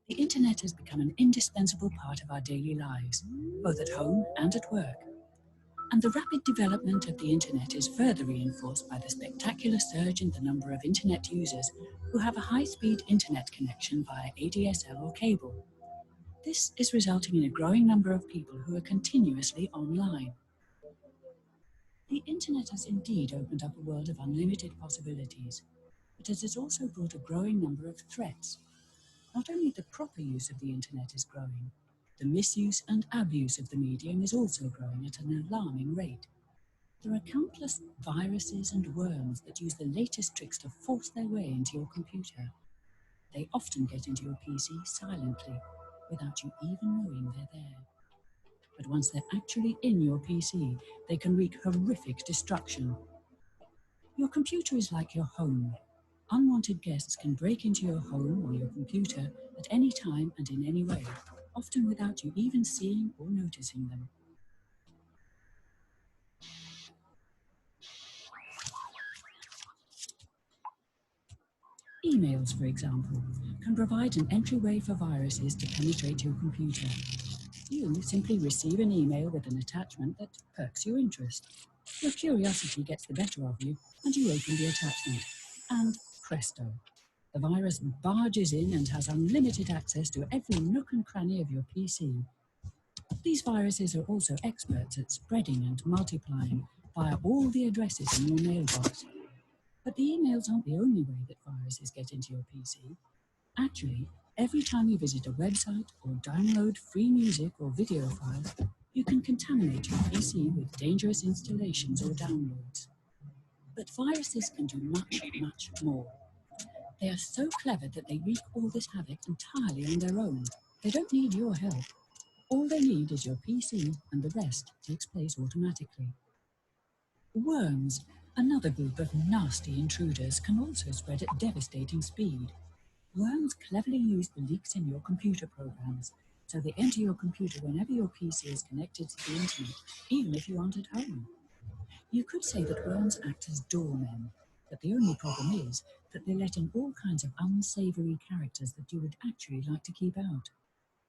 The internet has become an indispensable part of our daily lives, both at home and at work. And the rapid development of the internet is further reinforced by the spectacular surge in the number of internet users who have a high-speed internet connection via ADSL or cable. This is resulting in a growing number of people who are continuously online. The internet has indeed opened up a world of unlimited possibilities, but it has also brought a growing number of threats. Not only the proper use of the internet is growing, the misuse and abuse of the medium is also growing at an alarming rate. There are countless viruses and worms that use the latest tricks to force their way into your computer. They often get into your PC silently, without you even knowing they're there. But once they're actually in your PC, they can wreak horrific destruction. Your computer is like your home. Unwanted guests can break into your home or your computer at any time and in any way, often without you even seeing or noticing them. Emails, for example, can provide an entryway for viruses to penetrate your computer. You simply receive an email with an attachment that perks your interest. Your curiosity gets the better of you, and you open the attachment. And presto, the virus barges in and has unlimited access to every nook and cranny of your PC. These viruses are also experts at spreading and multiplying via all the addresses in your mailbox. But the emails aren't the only way that viruses get into your PC. Actually, every time you visit a website or download free music or video files, you can contaminate your PC with dangerous installations or downloads. But viruses can do much, much more. They are so clever that they wreak all this havoc entirely on their own. They don't need your help. All they need is your PC, and the rest takes place automatically. Worms, another group of nasty intruders, can also spread at devastating speed. Worms cleverly use the leaks in your computer programs, so they enter your computer whenever your PC is connected to the internet, even if you aren't at home. You could say that worms act as doormen, but the only problem is that they let in all kinds of unsavory characters that you would actually like to keep out.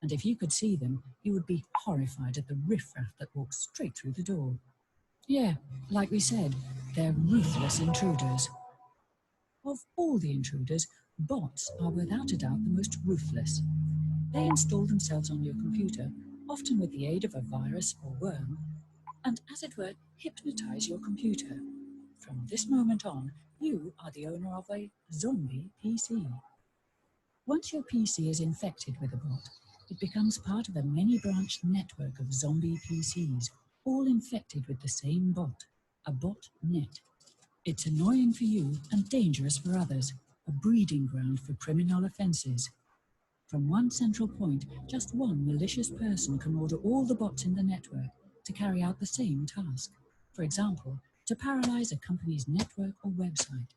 And if you could see them, you would be horrified at the riffraff that walks straight through the door. Yeah, like we said, they're ruthless intruders. Of all the intruders, bots are without a doubt the most ruthless. They install themselves on your computer, often with the aid of a virus or worm, and as it were, hypnotize your computer. From this moment on, you are the owner of a zombie PC. Once your PC is infected with a bot, it becomes part of a many-branched network of zombie PCs, all infected with the same bot, a botnet. It's annoying for you and dangerous for others, a breeding ground for criminal offences. From one central point, just one malicious person can order all the bots in the network to carry out the same task. For example, to paralyze a company's network or website.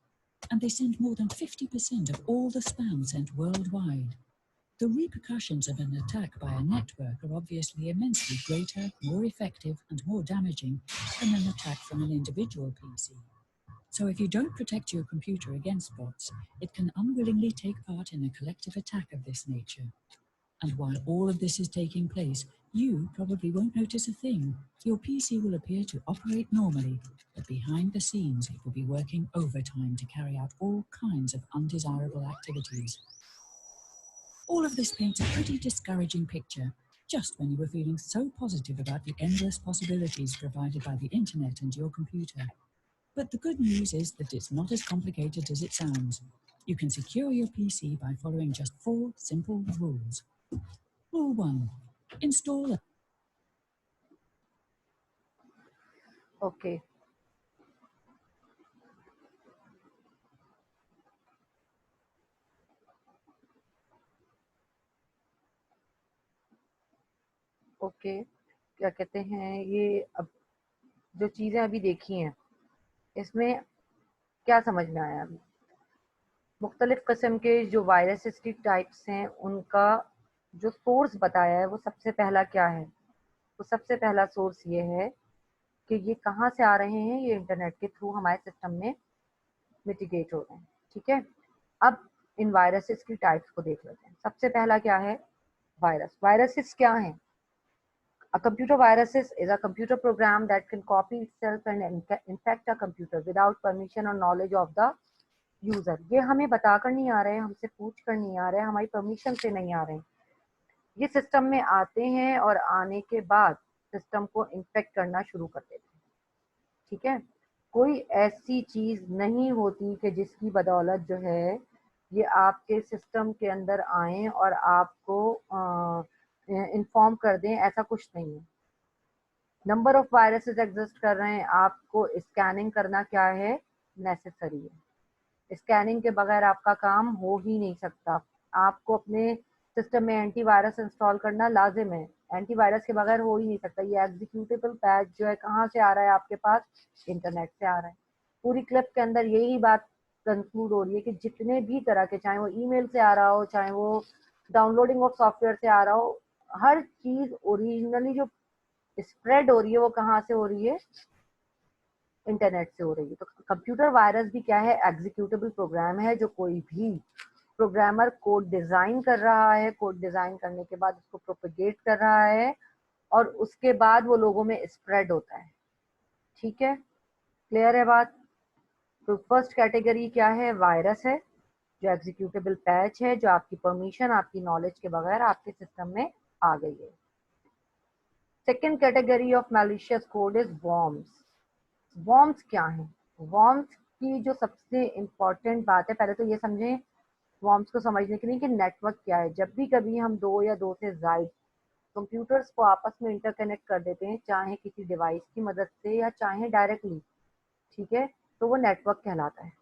And they send more than 50% of all the spam sent worldwide. The repercussions of an attack by a network are obviously immensely greater, more effective, and more damaging than an attack from an individual PC. So if you don't protect your computer against bots, it can unwillingly take part in a collective attack of this nature. And while all of this is taking place, you probably won't notice a thing. Your PC will appear to operate normally, but behind the scenes it will be working overtime to carry out all kinds of undesirable activities. All of this paints a pretty discouraging picture, just when you were feeling so positive about the endless possibilities provided by the internet and your computer. But the good news is that it's not as complicated as it sounds. You can secure your PC by following just 4 simple rules. Rule 1. Install a... Okay. Okay, क्या कहते हैं, ये अब जो चीज़ें अभी देखी हैं इसमें क्या समझ में आया? अभी मुख्तलिफ किस्म के जो वायरसेस की टाइप्स हैं उनका जो सोर्स बताया है वो सबसे पहला क्या है? तो सबसे पहला सोर्स ये है कि ये कहाँ से आ रहे हैं, ये इंटरनेट के थ्रू हमारे सिस्टम में मिटिगेट हो रहे हैं। ठीक है, अब इन वायरसेस की टाइप्स को देख लेते हैं। सबसे पहला क्या है? वायरस। वायरसेस क्या हैं? A computer viruses is a computer program that can copy itself and infect a computer without permission or knowledge of the user. ये हमें बताकर नहीं आ रहे हैं, हमसे पूछ कर नहीं आ रहे हैं, हमारी परमिशन से नहीं आ रहे हैं। ये सिस्टम में आते हैं और आने के बाद सिस्टम को इन्फेक्ट करना शुरू कर देते हैं। ठीक है, कोई ऐसी चीज नहीं होती कि जिसकी बदौलत जो है ये आपके सिस्टम के अंदर आए और आपको इन्फॉर्म कर दें, ऐसा कुछ नहीं है। नंबर ऑफ वायरसेस एग्जिस्ट कर रहे हैं, आपको स्कैनिंग करना क्या है? नेसेसरी है। स्कैनिंग के बगैर आपका काम हो ही नहीं सकता। आपको अपने सिस्टम में एंटीवायरस इंस्टॉल करना लाजिम है, एंटीवायरस के बगैर हो ही नहीं सकता। ये एग्जीक्यूटेबल पैच जो है कहाँ से आ रहा है आपके पास? इंटरनेट से आ रहा है। पूरी क्लिप के अंदर यही बात कंक्लूड हो रही है कि जितने भी तरह के, चाहे वो ईमेल से आ रहा हो, चाहे वो डाउनलोडिंग ऑफ सॉफ्टवेयर से आ रहा हो, हर चीज ओरिजिनली जो स्प्रेड हो रही है वो कहाँ से हो रही है? इंटरनेट से हो रही है। तो कंप्यूटर वायरस भी क्या है? एग्जीक्यूटेबल प्रोग्राम है जो कोई भी प्रोग्रामर कोड डिजाइन कर रहा है, कोड डिजाइन करने के बाद उसको प्रोपेगेट कर रहा है और उसके बाद वो लोगों में स्प्रेड होता है। ठीक है, क्लियर है बात? तो फर्स्ट कैटेगरी क्या है? वायरस है, जो एग्जीक्यूटेबल पैच है, जो आपकी परमिशन, आपकी नॉलेज के बगैर आपके सिस्टम में आ गई है। Second category of malicious code is worms. Worms क्या है? वॉर्म्स की जो सबसे इम्पोर्टेंट बात है, पहले तो ये समझें वॉर्म्स को समझने के लिए कि नेटवर्क क्या है। जब भी कभी हम दो या दो से ज्यादा कंप्यूटर्स को आपस में इंटरकनेक्ट कर देते हैं, चाहे किसी डिवाइस की मदद से या चाहे डायरेक्टली, ठीक है, तो वो नेटवर्क कहलाता है।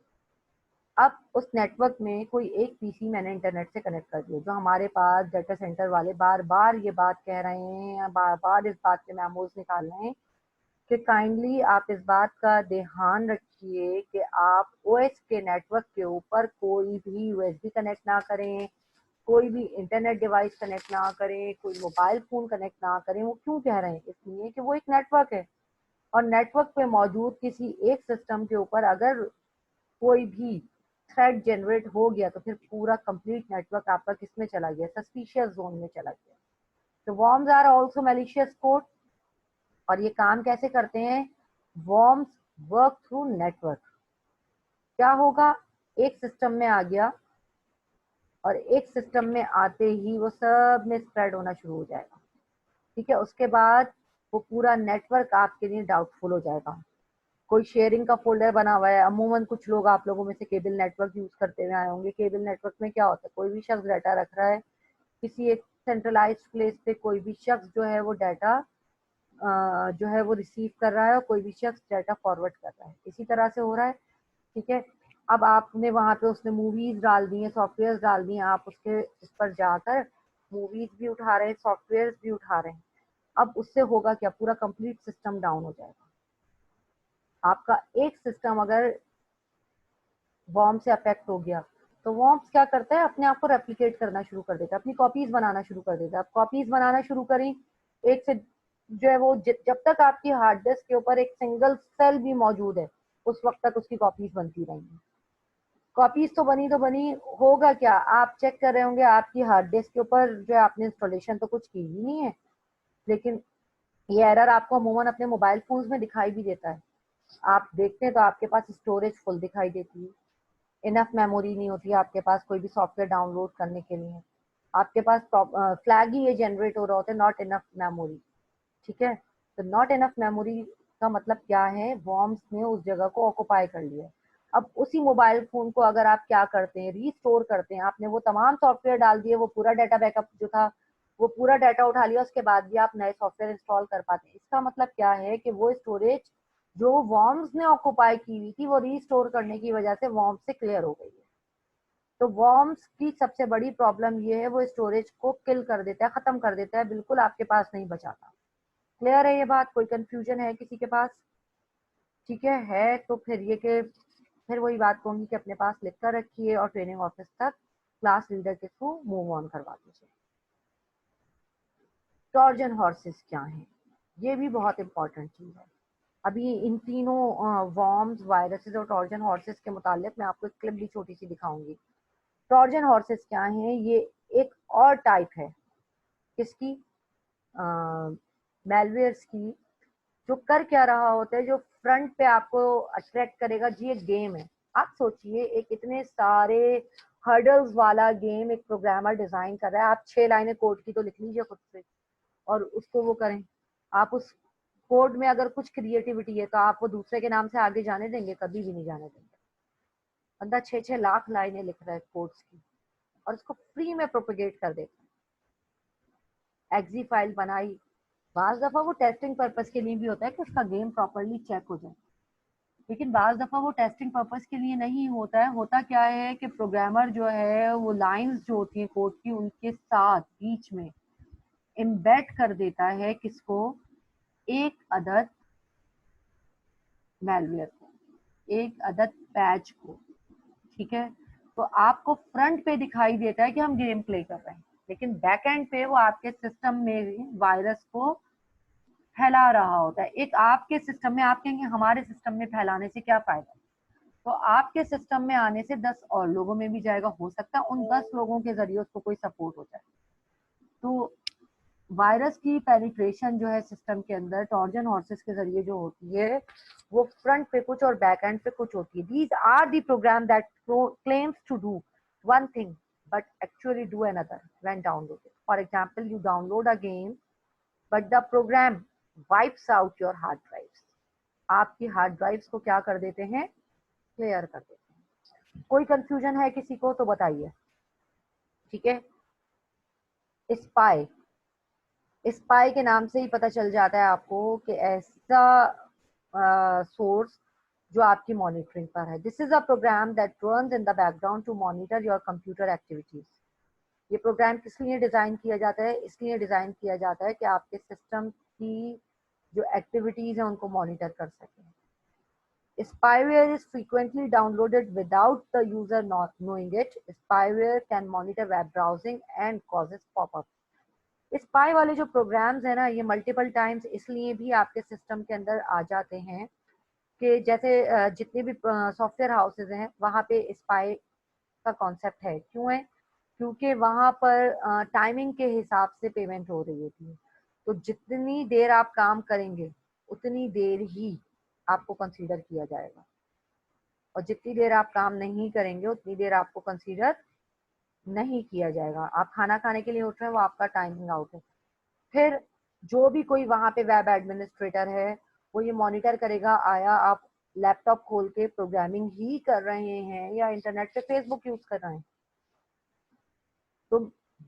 अब उस नेटवर्क में कोई एक पीसी मैंने इंटरनेट से कनेक्ट कर दिया, जो हमारे पास डाटा सेंटर वाले बार बार ये बात कह रहे हैं, बार बार इस बात के मेमोज निकाल रहे हैं कि काइंडली आप इस बात का ध्यान रखिए कि आप ओएस के नेटवर्क के ऊपर कोई भी यूएसबी कनेक्ट ना करें, कोई भी इंटरनेट डिवाइस कनेक्ट ना करें, कोई मोबाइल फोन कनेक्ट ना करें। वो क्यों कह रहे हैं? इसलिए कि वो एक नेटवर्क है और नेटवर्क पे मौजूद किसी एक सिस्टम के ऊपर अगर कोई भी थ्रेड जनरेट हो गया तो फिर पूरा कंप्लीट नेटवर्क आपका किस में चला गया? सस्पिशियस जोन में चला गया। तो worms are also malicious code. और ये काम कैसे करते हैं? Worms work through network. क्या होगा? एक सिस्टम में आ गया और एक सिस्टम में आते ही वो सब में स्प्रेड होना शुरू हो जाएगा। ठीक है, उसके बाद वो पूरा नेटवर्क आपके लिए डाउटफुल हो जाएगा। कोई शेयरिंग का फोल्डर बना हुआ है, अमूमन कुछ लोग आप लोगों में से केबल नेटवर्क यूज करते हुए आए होंगे। केबल नेटवर्क में क्या होता है? कोई भी शख्स डाटा रख रहा है किसी एक सेंट्रलाइज्ड प्लेस पे, कोई भी शख्स जो है वो डाटा जो है वो रिसीव कर रहा है और कोई भी शख्स डाटा फॉरवर्ड कर रहा है। इसी तरह से हो रहा है। ठीक है, अब आपने वहां पे उसने मूवीज डाल दी हैं, सॉफ्टवेयर डाल दिए, आप उसके उस पर जाकर मूवीज भी उठा रहे हैं, सॉफ्टवेयर भी उठा रहे हैं। अब उससे होगा क्या? पूरा कंप्लीट सिस्टम डाउन हो जाएगा। आपका एक सिस्टम अगर वॉर्म से अफेक्ट हो गया तो वॉर्म्स क्या करता है? अपने आप को रेप्लिकेट करना शुरू कर देता है, अपनी कॉपीज बनाना शुरू कर देता है। आप कॉपीज बनाना शुरू करें एक से, जो है वो जब तक आपकी हार्ड डिस्क के ऊपर एक सिंगल सेल भी मौजूद है उस वक्त तक उसकी कॉपीज बनती रहेंगी। कॉपीज तो बनी तो बनी, होगा क्या? आप चेक कर रहे होंगे आपकी हार्ड डिस्क के ऊपर जो है आपने इंस्टॉलेशन तो कुछ की ही नहीं है, लेकिन ये एरर आपको अमूमन अपने मोबाइल फोन्स में दिखाई भी देता है। आप देखते हैं तो आपके पास स्टोरेज फुल दिखाई देती है, इनफ मेमोरी नहीं होती है आपके पास कोई भी सॉफ्टवेयर डाउनलोड करने के लिए। आपके पास फ्लैग ही ये जनरेट हो रहा होता है, नॉट इनफ मेमोरी। ठीक है, तो नॉट इनफ मेमोरी का मतलब क्या है? वॉर्म्स ने उस जगह को ऑक्युपाई कर लिया। अब उसी मोबाइल फोन को अगर आप क्या करते हैं? रीस्टोर करते हैं। आपने वो तमाम सॉफ्टवेयर डाल दिए, वो पूरा डाटा बैकअप जो था वो पूरा डाटा उठा लिया, उसके बाद भी आप नए सॉफ्टवेयर इंस्टॉल कर पाते हैं। इसका मतलब क्या है कि वो स्टोरेज जो वॉर्म्स ने ऑक्युपाई की हुई थी वो रीस्टोर करने की वजह से वॉर्म्स से क्लियर हो गई है। तो वॉर्म्स की सबसे बड़ी प्रॉब्लम ये है, वो स्टोरेज को किल कर देता है, खत्म कर देता है, बिल्कुल आपके पास नहीं बचाता। क्लियर है ये बात? कोई कंफ्यूजन है किसी के पास? ठीक है तो फिर ये कि फिर वही बात कहूंगी कि अपने पास लिख कर रखिए और ट्रेनिंग ऑफिस तक क्लास लीडर के थ्रू मूव ऑन करवा दीजिए। ट्रोजन हॉर्सेस क्या हैं? ये भी बहुत इंपॉर्टेंट चीज है। अभी इन तीनों वॉर्म्स, वायरसेस और ट्रोजन हॉर्सेस के मुतालिक मैं आपको एक क्लिप भी छोटी सी दिखाऊंगी। ट्रोजन हॉर्सेस क्या हैं? ये एक और टाइप है किसकी? मेलवेयर्स की। जो कर क्या रहा होता है, जो फ्रंट पे आपको अट्रैक्ट करेगा जी, एक गेम है। आप सोचिए, एक इतने सारे हर्डल्स वाला गेम एक प्रोग्रामर डिजाइन कर रहा है। आप 6 लाइनें कोड की तो लिख लीजिए खुद से और उसको वो करें। आप उस कोड में अगर कुछ क्रिएटिविटी है तो आप वो दूसरे के नाम से आगे जाने देंगे? कभी भी नहीं जाने देंगे। बंदा 6-6 लाख लाइनें लिख रहा है कोड्स की और उसको फ्री में प्रोपेगेट कर देता है। एक्जी फाइल बनाई, बाज दफा वो टेस्टिंग पर्पस के लिए भी होता है कि उसका गेम प्रॉपरली चेक हो जाए, लेकिन बाज दफा वो टेस्टिंग पर्पस के लिए नहीं होता है। होता क्या है कि प्रोग्रामर जो है वो लाइंस जो होती है कोड की, उनके साथ बीच में एम्बेड कर देता है किसको? एक अदद मैलवेयर को, एक अदद पैच को। ठीक है, तो आपको फ्रंट पे दिखाई देता है कि हम गेम प्ले कर रहे हैं, लेकिन बैक एंड पे वो आपके सिस्टम में वायरस को फैला रहा होता है। एक आपके सिस्टम में, आप कहेंगे हमारे सिस्टम में फैलाने से क्या फायदा? तो आपके सिस्टम में आने से 10 और लोगों में भी जाएगा। हो सकता है उन 10 लोगों के जरिए उसको कोई सपोर्ट हो जाए। तो वायरस की पेनिट्रेशन जो है सिस्टम के अंदर ट्रोजन हॉर्सेस के जरिए जो होती है, वो फ्रंट पे कुछ और बैक एंड पे कुछ होती है। These are the program that claims to do one thing but actually do another when downloaded. For example, you download a game but the program wipes out your hard drives. आपकी hard drives को क्या कर देते हैं? Clear कर देते हैं। कोई कंफ्यूजन है किसी को तो बताइए। ठीक है, स्पाई, स्पाई के नाम से ही पता चल जाता है आपको कि ऐसा सोर्स जो आपकी मॉनिटरिंग पर है। This is a program that runs in the background to monitor your computer activities. ये प्रोग्राम किस लिए डिजाइन किया जाता है? इसलिए डिजाइन किया जाता है कि आपके सिस्टम की जो एक्टिविटीज है उनको मॉनिटर कर सकें। Spyware is frequently downloaded without the user not knowing it. Spyware can monitor web browsing and causes pop-up. Spy वाले जो प्रोग्राम्स है ना, ये मल्टीपल टाइम्स इसलिए भी आपके सिस्टम के अंदर आ जाते हैं कि जैसे जितने भी सॉफ्टवेयर हाउसेज हैं वहाँ पे स्पाई का कॉन्सेप्ट है। क्यों है? क्योंकि वहाँ पर टाइमिंग के हिसाब से पेमेंट हो रही होती है। तो जितनी देर आप काम करेंगे उतनी देर ही आपको कंसीडर किया जाएगा, और जितनी देर आप काम नहीं करेंगे उतनी देर आपको कंसीडर नहीं किया जाएगा। आप खाना खाने के लिए उठ रहे हैं, वो आपका टाइमिंग आउट है। फिर जो भी कोई वहाँ पे वेब एडमिनिस्ट्रेटर है वो ये मॉनिटर करेगा, आया आप लैपटॉप खोल के प्रोग्रामिंग ही कर रहे हैं या इंटरनेट पे फेसबुक यूज कर रहे हैं। तो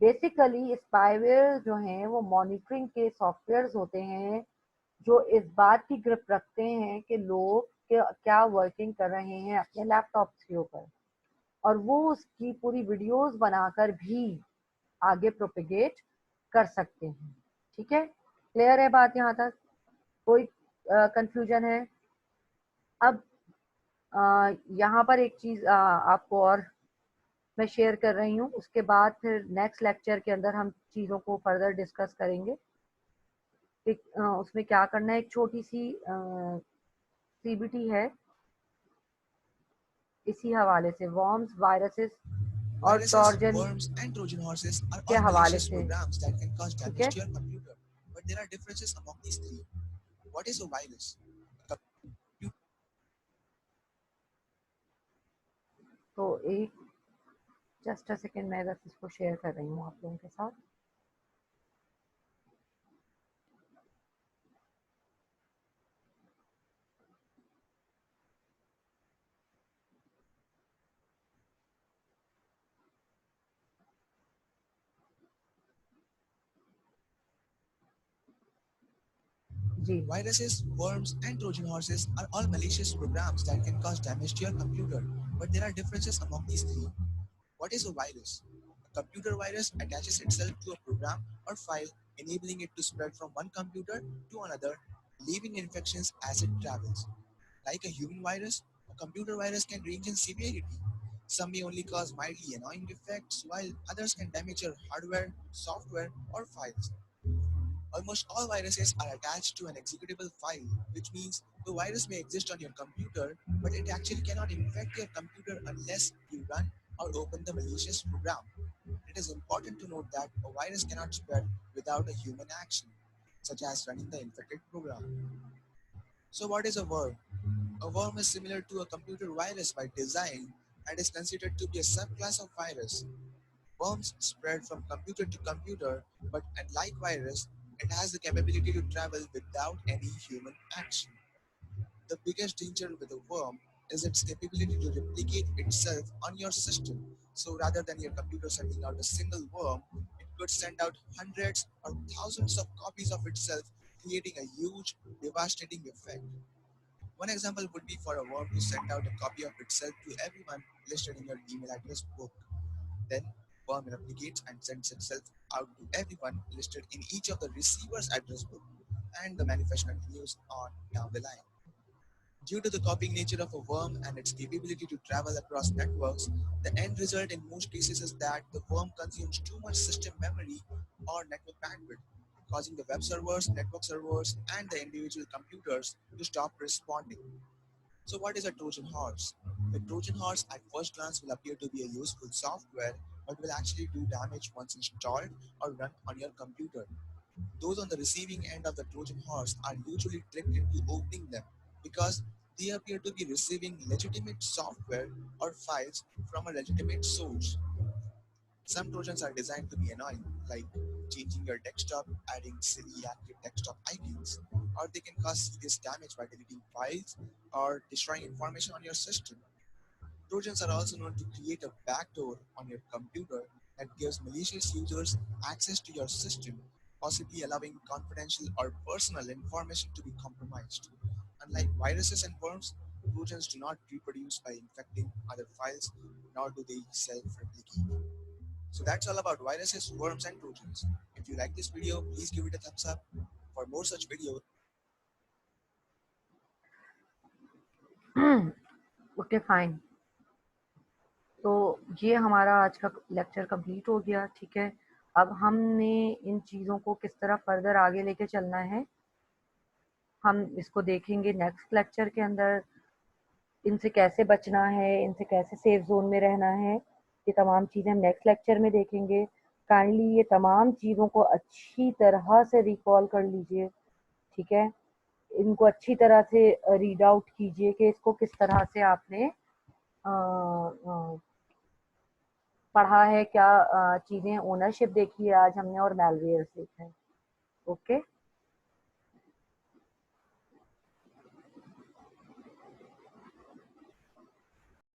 बेसिकली स्पाईवेयर जो हैं वो मॉनिटरिंग के सॉफ्टवेयर होते हैं जो इस बात की ग्रिप रखते हैं कि लोग क्या वर्किंग कर रहे हैं अपने लैपटॉप के ऊपर, और वो उसकी पूरी वीडियोस बनाकर भी आगे प्रोपेगेट कर सकते हैं। ठीक है, क्लियर है बात यहाँ तक? कोई कंफ्यूजन है? अब यहाँ पर एक चीज आपको और मैं शेयर कर रही हूँ, उसके बाद फिर नेक्स्ट लेक्चर के अंदर हम चीज़ों को फर्दर डिस्कस करेंगे कि उसमें क्या करना है। एक छोटी सी सीबीटी है इसी हवाले से, वॉर्म्स, वायरसेस और ट्रोजन के हवाले से। ठीक है, तो एक जस्ट अ सेकेंड, मैं बस इसको शेयर कर रही हूँ आप लोगों के साथ। जी, Viruses, worms, and Trojan horses are all malicious programs that can cause damage to your computer, but there are differences among these three. What is a virus? A computer virus attaches itself to a program or file, enabling it to spread from one computer to another, leaving infections as it travels. Like a human virus, a computer virus can range in severity. Some may only cause mildly annoying defects, while others can damage your hardware, software, or files. Almost all viruses are attached to an executable file, which means the virus may exist on your computer, but it actually cannot infect your computer unless you run or open the malicious program. It is important to note that a virus cannot spread without a human action, such as running the infected program. So, what is a worm? A worm is similar to a computer virus by design and is considered to be a subclass of virus. Worms spread from computer to computer, but unlike virus, it has the capability to travel without any human action. The biggest danger with a worm is its capability to replicate itself on your system. So rather than your computer sending out a single worm, it could send out hundreds or thousands of copies of itself, creating a huge, devastating effect. One example would be for a worm to send out a copy of itself to everyone listed in your email address book. Then, worm replicates and sends itself out to everyone listed in each of the receiver's address book, and the manufacturer continues on down the line. Due to the copying nature of a worm and its capability to travel across networks, the end result in most cases is that the worm consumes too much system memory or network bandwidth, causing the web servers, network servers, and the individual computers to stop responding. So, what is a Trojan horse? The Trojan horse at first glance will appear to be a useful software, but will actually do damage once installed or run on your computer. Those on the receiving end of the Trojan horse are usually tricked into opening them because they appear to be receiving legitimate software or files from a legitimate source. Some Trojans are designed to be annoying, like changing your desktop, adding silly active desktop icons, or they can cause serious damage by deleting files or destroying information on your system. Trojans are also known to create a backdoor on your computer that gives malicious users access to your system, possibly allowing confidential or personal information to be compromised. Unlike viruses and worms, Trojans do not reproduce by infecting other files, nor do they self replicate. So that's all about viruses, worms, and Trojans. If you like this video, please give it a thumbs up. For more such videos, okay fine. तो ये हमारा आज का lecture complete हो गया, ठीक है। अब हमने इन चीज़ों को किस तरह फर्दर आगे लेके चलना है, हम इसको देखेंगे नेक्स्ट लेक्चर के अंदर। इनसे कैसे बचना है, इनसे कैसे सेफ जोन में रहना है, ये तमाम चीज़ें हम नेक्स्ट लेक्चर में देखेंगे। काइंडली ये तमाम चीज़ों को अच्छी तरह से रिकॉल कर लीजिए, ठीक है। इनको अच्छी तरह से रीड आउट कीजिए कि इसको किस तरह से आपने पढ़ा है, क्या चीज़ें, ओनरशिप देखी है आज हमने और मैलवेयर देखा है। ओके।